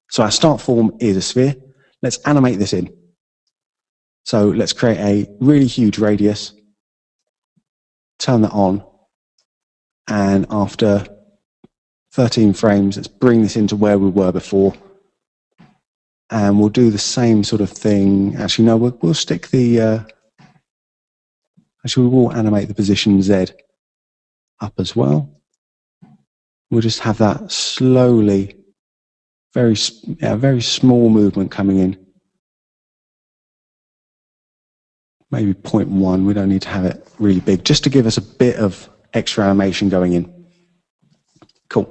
So our start form is a sphere. Let's animate this in. So let's create a really huge radius, turn that on, and after 13 frames, let's bring this into where we were before. And we'll do the same sort of thing. Actually, no, we'll stick the... actually, we will animate the position Z up as well. We'll just have that slowly, very small movement coming in. Maybe 0.1, we don't need to have it really big, just to give us a bit of extra animation going in. Cool.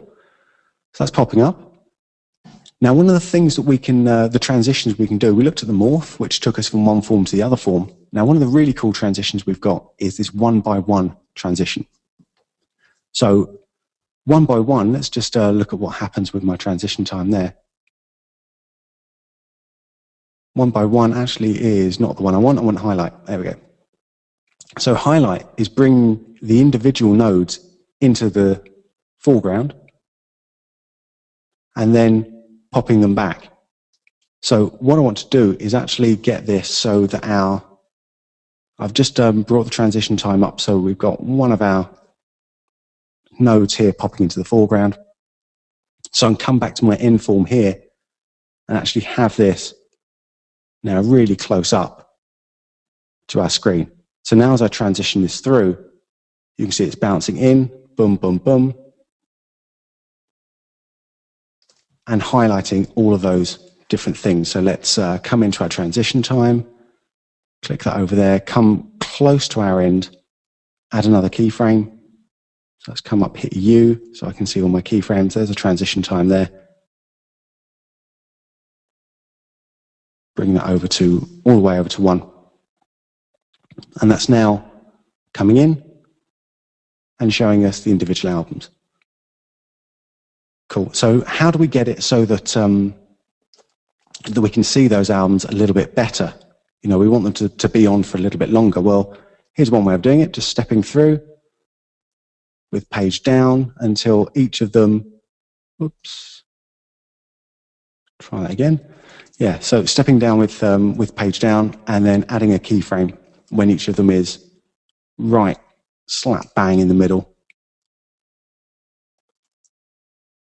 So that's popping up. Now, one of the things that we can, the transitions we can do, we looked at the morph, which took us from one form to the other form. Now, one of the really cool transitions we've got is this 1x1 transition. So 1x1, let's just look at what happens with my transition time there. 1x1 actually is not the one I want highlight. There we go. So highlight is bring the individual nodes into the foreground and then popping them back. So what I want to do is actually get this so that I've just brought the transition time up, so we've got one of our nodes here popping into the foreground. So I can come back to my end form here and actually have this now really close up to our screen. So now as I transition this through, you can see it's bouncing in, boom, boom, boom, and highlighting all of those different things. So let's come into our transition time, click that over there, come close to our end, add another keyframe. So let's come up, hit U, so I can see all my keyframes. There's a transition time there. Bring that over to, all the way over to 1. And that's now coming in and showing us the individual albums. Cool. So how do we get it so that, that we can see those albums a little bit better? You know, we want them to be on for a little bit longer. Well, here's one way of doing it, just stepping through with page down until each of them, oops, try that again. Yeah, so stepping down with page down and then adding a keyframe when each of them is right slap bang in the middle.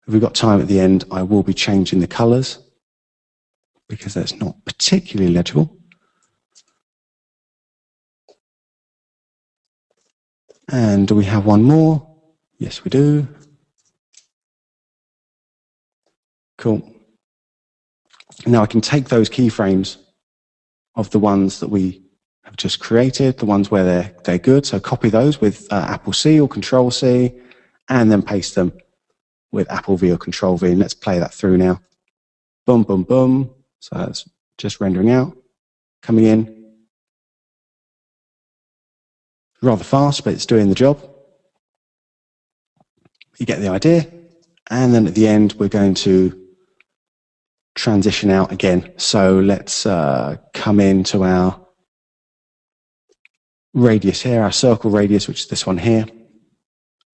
If we've got time at the end, I will be changing the colors because that's not particularly legible. And do we have one more? Yes, we do. Cool. Now I can take those keyframes of the ones that we have just created, the ones where they're good. So copy those with Apple C or Control C, and then paste them with Apple V or Control V. And let's play that through now. Boom, boom, boom. So that's just rendering out, coming in. Rather fast, but it's doing the job. You get the idea. And then at the end, we're going to transition out again. So let's come into our radius here, our circle radius, which is this one here.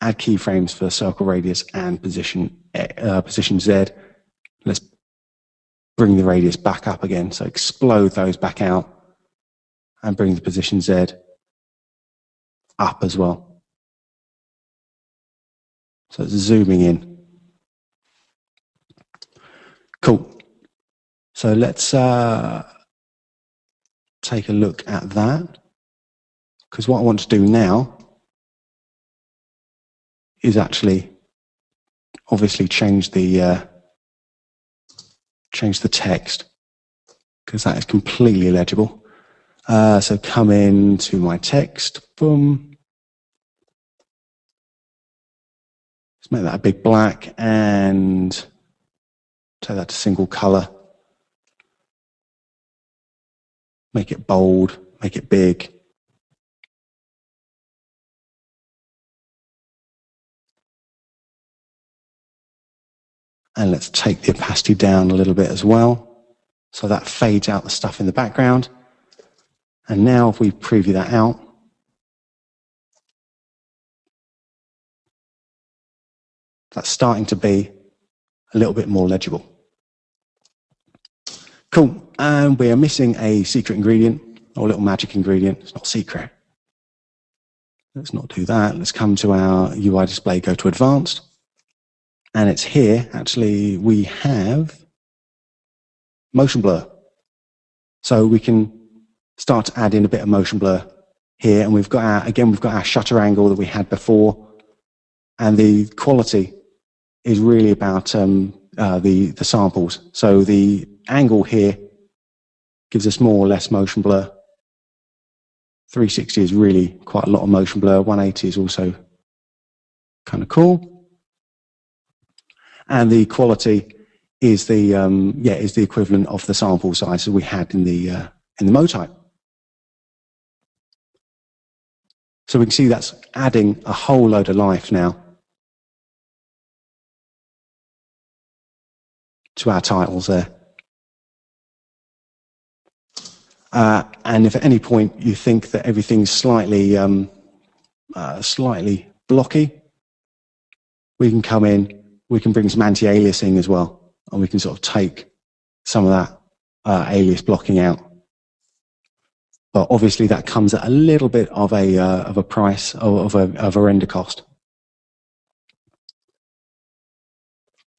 add keyframes for circle radius and position Z. Let's bring the radius back up again. So explode those back out and bring the position Z up as well. So it's zooming in. Cool. So let's take a look at that, because what I want to do now is actually obviously change the text, because that is completely illegible. So come into my text, boom. Let's make that a big black and take that to single color. Make it bold, make it big. And let's take the opacity down a little bit as well, so that fades out the stuff in the background. And now if we preview that out, that's starting to be a little bit more legible. Cool. And we are missing a secret ingredient, or a little magic ingredient. It's not secret. Let's not do that. Let's come to our UI display, go to advanced. And it's here, actually, we have motion blur. So we can start to add in a bit of motion blur here. And we've got our, again, we've got our shutter angle that we had before. And the quality is really about the samples. So the angle here gives us more or less motion blur. 360 is really quite a lot of motion blur. 180 is also kind of cool. And the quality is the is the equivalent of the sample size that we had in the Motype. So we can see that's adding a whole load of life now to our titles there. And if at any point you think that everything's slightly blocky, we can come in. We can bring some anti-aliasing as well, and we can sort of take some of that alias blocking out. But obviously that comes at a little bit of a price, of a render cost.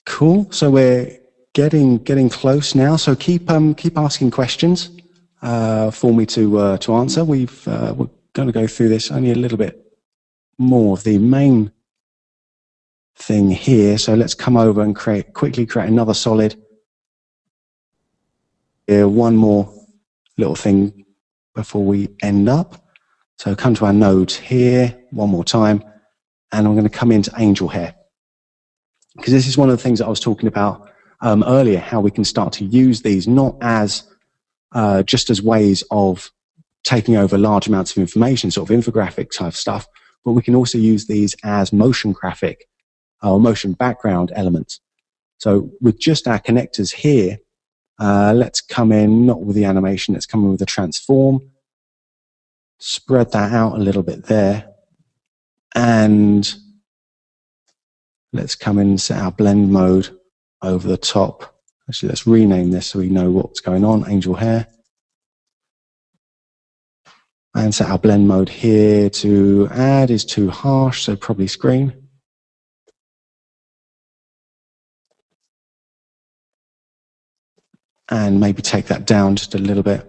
Cool. So we're getting close now. So keep asking questions for me to answer. We're going to go through this only a little bit more of the main thing here. So let's come over and quickly create another solid. Here, one more little thing before we end up. So come to our nodes here one more time, and I'm going to come into angel hair, because this is one of the things that I was talking about earlier, how we can start to use these not as just as ways of taking over large amounts of information, sort of infographic type stuff, but we can also use these as motion graphic or motion background elements. So with just our connectors here, let's come in, not with the animation, let's come in with the transform, spread that out a little bit there, and let's come in and set our blend mode over the top. Actually, let's rename this so we know what's going on, angel hair. And set our blend mode here to add is too harsh, so probably screen. And maybe take that down just a little bit.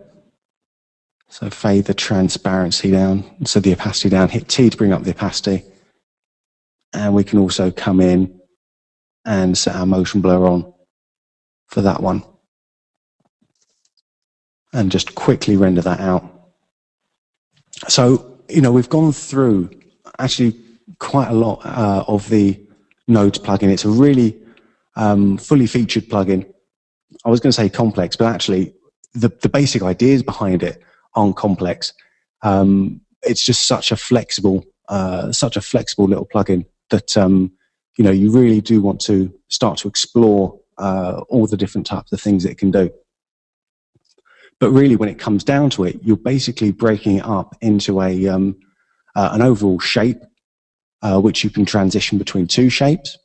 So fade the transparency down, so the opacity down, hit T to bring up the opacity. And we can also come in and set our motion blur on for that one. And just quickly render that out. So, you know, we've gone through actually quite a lot of the Nodes plugin. It's a really fully featured plugin. I was going to say complex, but actually the basic ideas behind it aren't complex. It's just such a flexible little plugin that you know, you really do want to start to explore all the different types of things it can do. But really, when it comes down to it, you're basically breaking it up into an overall shape which you can transition between two shapes.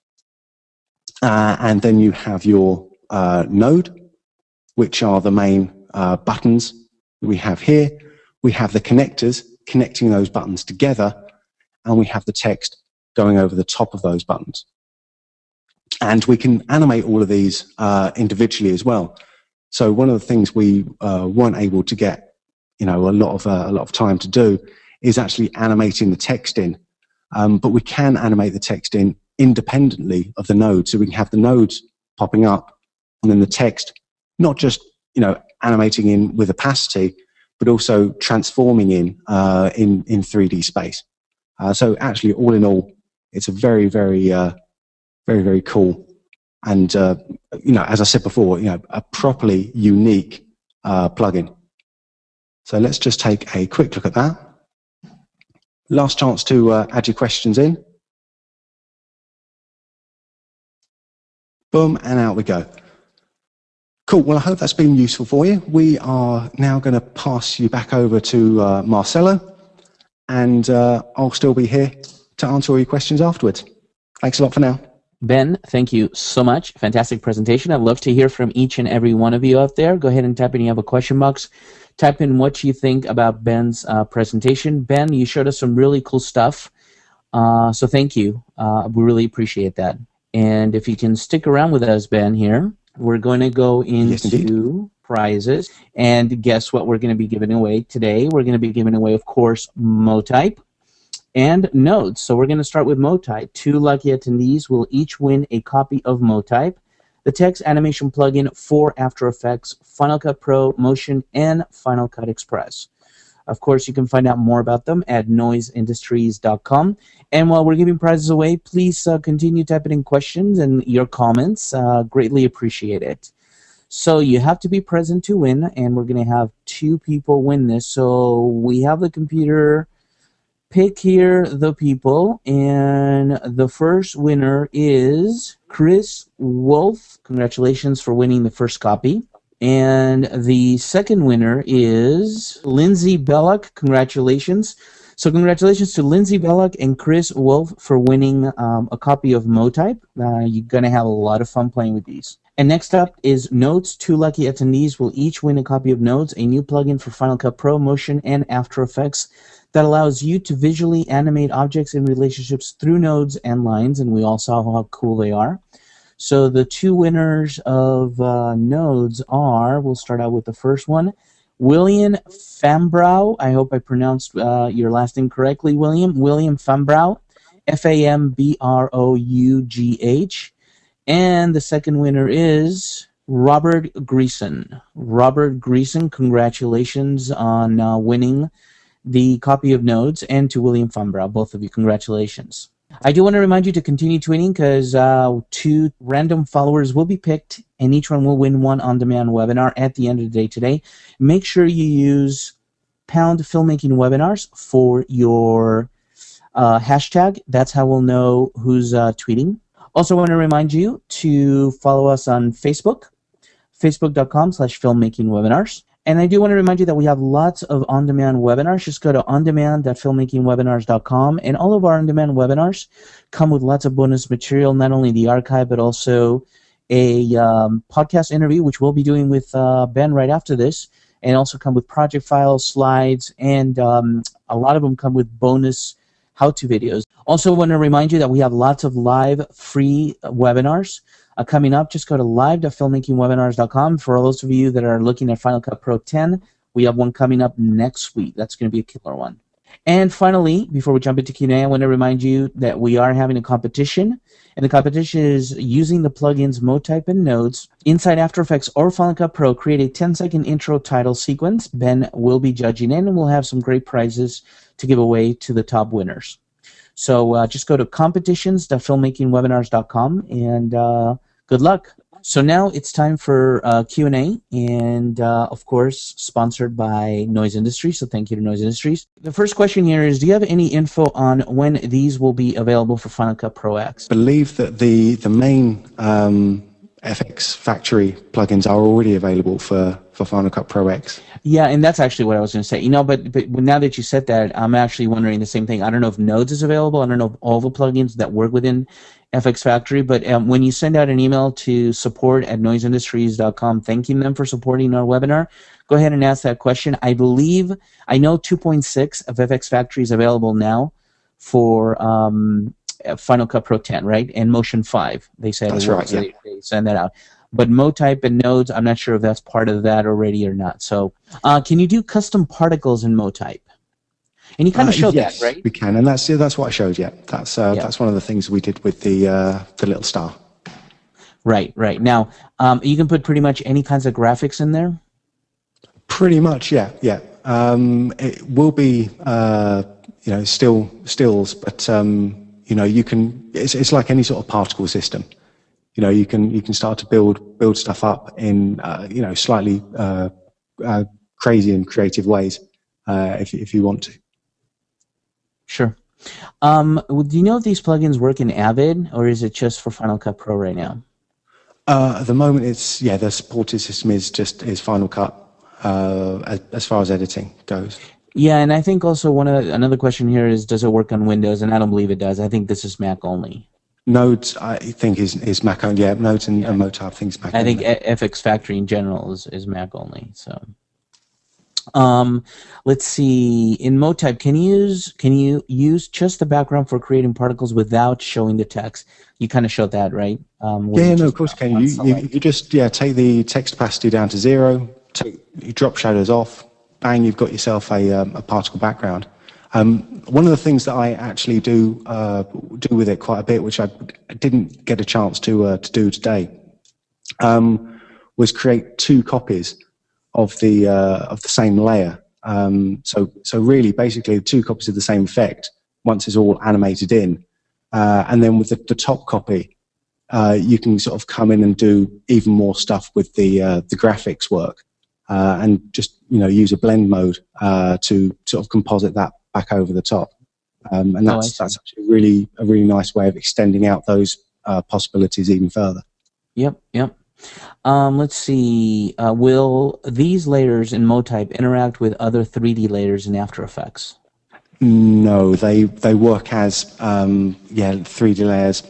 And then you have your node, which are the main buttons we have here. We have the connectors connecting those buttons together, and we have the text going over the top of those buttons. And we can animate all of these individually as well. So one of the things we weren't able to get, a lot of time to do is actually animating the text in. But we can animate the text in independently of the node. So we can have the nodes popping up and then the text, not just, animating in with opacity, but also transforming in 3D space. So actually, all in all, it's a very, very, very, very cool. And, as I said before, a properly unique plugin. So let's just take a quick look at that. Last chance to add your questions in. Boom, and out we go. Cool, well, I hope that's been useful for you. We are now going to pass you back over to Marcelo, and I'll still be here to answer all your questions afterwards. Thanks a lot for now. Ben, thank you so much. Fantastic presentation. I'd love to hear from each and every one of you out there. Go ahead and type in, you have a question box. Type in what you think about Ben's presentation. Ben, you showed us some really cool stuff. So thank you. We really appreciate that. And if you can stick around with us, Ben, here, we're going to go into prizes. And guess what we're going to be giving away today? We're going to be giving away, of course, Motype and Nodes. So we're going to start with Motype. 2 lucky attendees will each win a copy of Motype, the text animation plugin for After Effects, Final Cut Pro, Motion, and Final Cut Express. Of course, you can find out more about them at noiseindustries.com. And while we're giving prizes away, please continue typing in questions and your comments. Greatly appreciate it. So you have to be present to win, and we're going to have 2 people win this. So we have the computer pick here the people, and the first winner is Chris Wolf. Congratulations for winning the first copy. And the second winner is Lindsay Belloc. Congratulations. So congratulations to Lindsay Belloc and Chris Wolf for winning a copy of Motype. You're going to have a lot of fun playing with these. And next up is Nodes. 2 lucky attendees will each win a copy of Nodes, a new plugin for Final Cut Pro, Motion, and After Effects that allows you to visually animate objects and relationships through nodes and lines, and we all saw how cool they are. So the 2 winners of Nodes are, we'll start out with the first one, William Fambrough. I hope I pronounced your last name correctly, William. William Fambrough, F-A-M-B-R-O-U-G-H. And the second winner is Robert Greason. Robert Greason, congratulations on winning the copy of Nodes, and to William Fambrough, both of you, congratulations. I do want to remind you to continue tweeting because 2 random followers will be picked, and each one will win 1 on-demand webinar at the end of the day today. Make sure you use #filmmaking webinars for your hashtag. That's how we'll know who's tweeting. Also want to remind you to follow us on Facebook, facebook.com/filmmakingwebinars. And I do want to remind you that we have lots of on-demand webinars. Just go to ondemand.filmmakingwebinars.com, and all of our on-demand webinars come with lots of bonus material, not only the archive, but also a podcast interview, which we'll be doing with Ben right after this, and also come with project files, slides, and a lot of them come with bonus how-to videos. Also want to remind you that we have lots of live free webinars coming up. Just go to live.filmmakingwebinars.com. For all those of you that are looking at Final Cut Pro 10, we have one coming up next week. That's going to be a killer one. And finally, before we jump into Q&A, I want to remind you that we are having a competition. And the competition is using the plugins Motype and Nodes. Inside After Effects or Final Cut Pro, create a 10-second intro title sequence. Ben will be judging in, and we'll have some great prizes to give away to the top winners. So just go to competitions.filmmakingwebinars.com, and good luck. So now it's time for Q&A, and of course, sponsored by Noise Industries, so thank you to Noise Industries. The first question here is, do you have any info on when these will be available for Final Cut Pro X? I believe that the main FxFactory plugins are already available for for Final Cut Pro X. Yeah, and that's actually what I was going to say. But now that you said that, I'm actually wondering the same thing. I don't know if Nodes is available. I don't know if all the plugins that work within FxFactory, but when you send out an email to support@noiseindustries.com thanking them for supporting our webinar, go ahead and ask that question. I know 2.6 of FxFactory is available now for Final Cut Pro 10, right? And Motion 5. They said that's right. Yeah. They send that out. But Motype and Nodes, I'm not sure if that's part of that already or not. So can you do custom particles in Motype? And you kind of showed yes, that, right? We can, and that's what I showed. Yeah, that's one of the things we did with the little star. Right. Now, you can put pretty much any kinds of graphics in there? Pretty much, yeah. It will be, stills, but, you can, it's like any sort of particle system. You can start to build stuff up in, slightly crazy and creative ways if you want to. Sure. Do you know if these plugins work in Avid, or is it just for Final Cut Pro right now? At the moment, the supported system is Final Cut as far as editing goes. Yeah, and I think also another question here is, does it work on Windows? And I don't believe it does. I think this is Mac only. Nodes, I think, is Mac only. Yeah, Nodes and Motype, I think, is Mac only. I think FxFactory in general is Mac only. So, let's see. In Motype, can you use just the background for creating particles without showing the text? You kind of showed that, right? Of course you can. You just take the text opacity down to 0. You drop shadows off. Bang! You've got yourself a particle background. One of the things that I actually do with it quite a bit, which I didn't get a chance to do today, was create 2 copies of the same layer. So really, basically, 2 copies of the same effect once it's all animated in, and then with the top copy, you can sort of come in and do even more stuff with the graphics work, and just use a blend mode to sort of composite that back over the top, and that's actually a really nice way of extending out those possibilities even further. Yep. Let's see. Will these layers in Motype interact with other 3D layers in After Effects? No, they work as 3D layers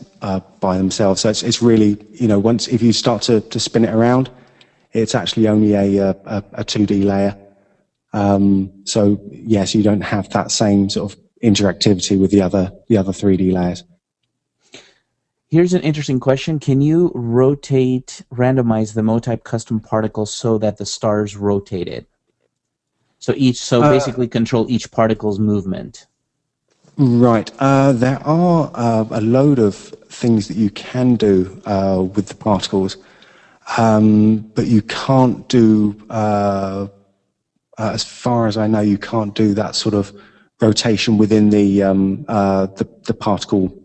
by themselves. So it's really, once if you start to spin it around, it's actually only a 2D layer. So yes, you don't have that same sort of interactivity with the other 3D layers. Here's an interesting question. Can you randomize the Motype custom particles so that the stars rotate it? So basically control each particle's movement. Right. There are a load of things that you can do with the particles, but you can't do, as far as I know, you can't do that sort of rotation within the particle.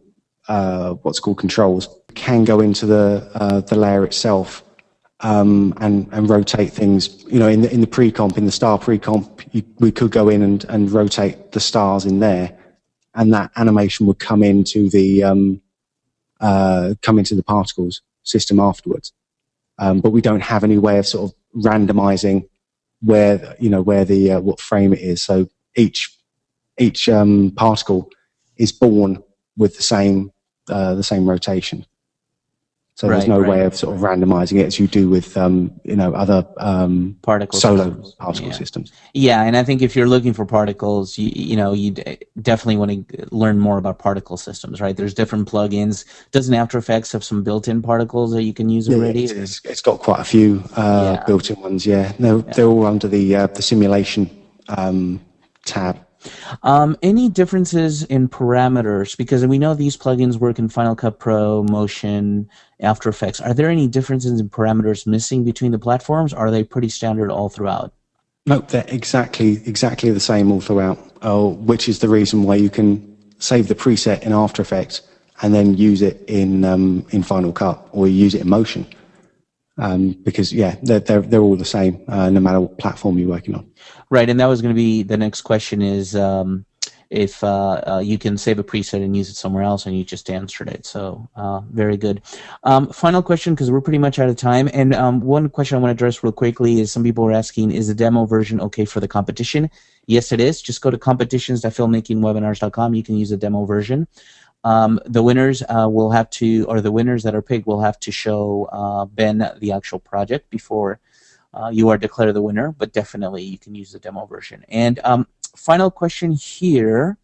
What's called controls. Can go into the layer itself and rotate things. In the pre-comp, in the star pre-comp, we could go in and rotate the stars in there, and that animation would come into the particles system afterwards. But we don't have any way of sort of randomizing where the what frame it is. So each particle is born with the same rotation. So there's no way of sort of randomizing it as you do with other solo particle systems. Yeah, and I think if you're looking for particles, you definitely want to learn more about particle systems, right? There's different plugins. Doesn't After Effects have some built-in particles that you can use already? It's got quite a few built-in ones. Yeah, they're all under the simulation tab. Any differences in parameters? Because we know these plugins work in Final Cut Pro, Motion, After Effects. Are there any differences in parameters missing between the platforms? Or are they pretty standard all throughout? No, they're exactly the same all throughout, which is the reason why you can save the preset in After Effects and then use it in Final Cut, or you use it in Motion. Because they're all the same, no matter what platform you're working on. Right, and that was going to be the next question: is if you can save a preset and use it somewhere else, and you just answered it. So very good. Final question, because we're pretty much out of time. And one question I want to address real quickly is some people are asking, is the demo version okay for the competition? Yes, it is. Just go to competitions.filmmakingwebinars.com. You can use the demo version. The winners will have to, or the winners that are picked will have to show Ben the actual project before you are declared the winner, but definitely you can use the demo version. And final question here,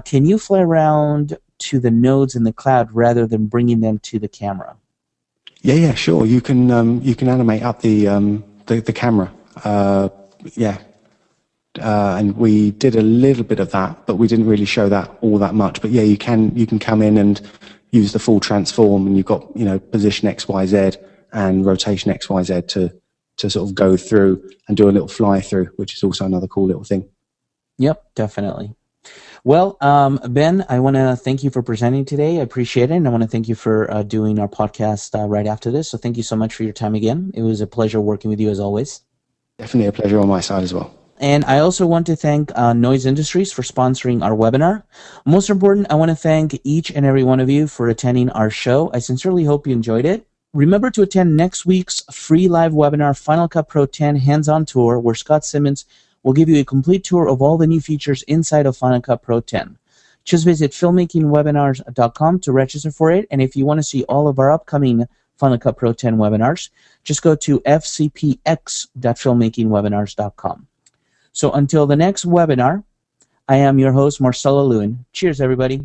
can you fly around to the nodes in the cloud rather than bringing them to the camera? Yeah, sure. You can animate up the camera. And we did a little bit of that, but we didn't really show that all that much. But yeah, you can come in and use the full transform, and you've got position X, Y, Z and rotation X, Y, Z to sort of go through and do a little fly through, which is also another cool little thing. Yep, definitely. Well, Ben, I want to thank you for presenting today. I appreciate it, and I want to thank you for doing our podcast right after this. So thank you so much for your time again. It was a pleasure working with you as always. Definitely a pleasure on my side as well. And I also want to thank Noise Industries for sponsoring our webinar. Most important, I want to thank each and every one of you for attending our show. I sincerely hope you enjoyed it. Remember to attend next week's free live webinar, Final Cut Pro 10 Hands-On Tour, where Scott Simmons will give you a complete tour of all the new features inside of Final Cut Pro 10. Just visit filmmakingwebinars.com to register for it. And if you want to see all of our upcoming Final Cut Pro 10 webinars, just go to fcpx.filmmakingwebinars.com. So until the next webinar, I am your host, Marcelo Lewin. Cheers, everybody.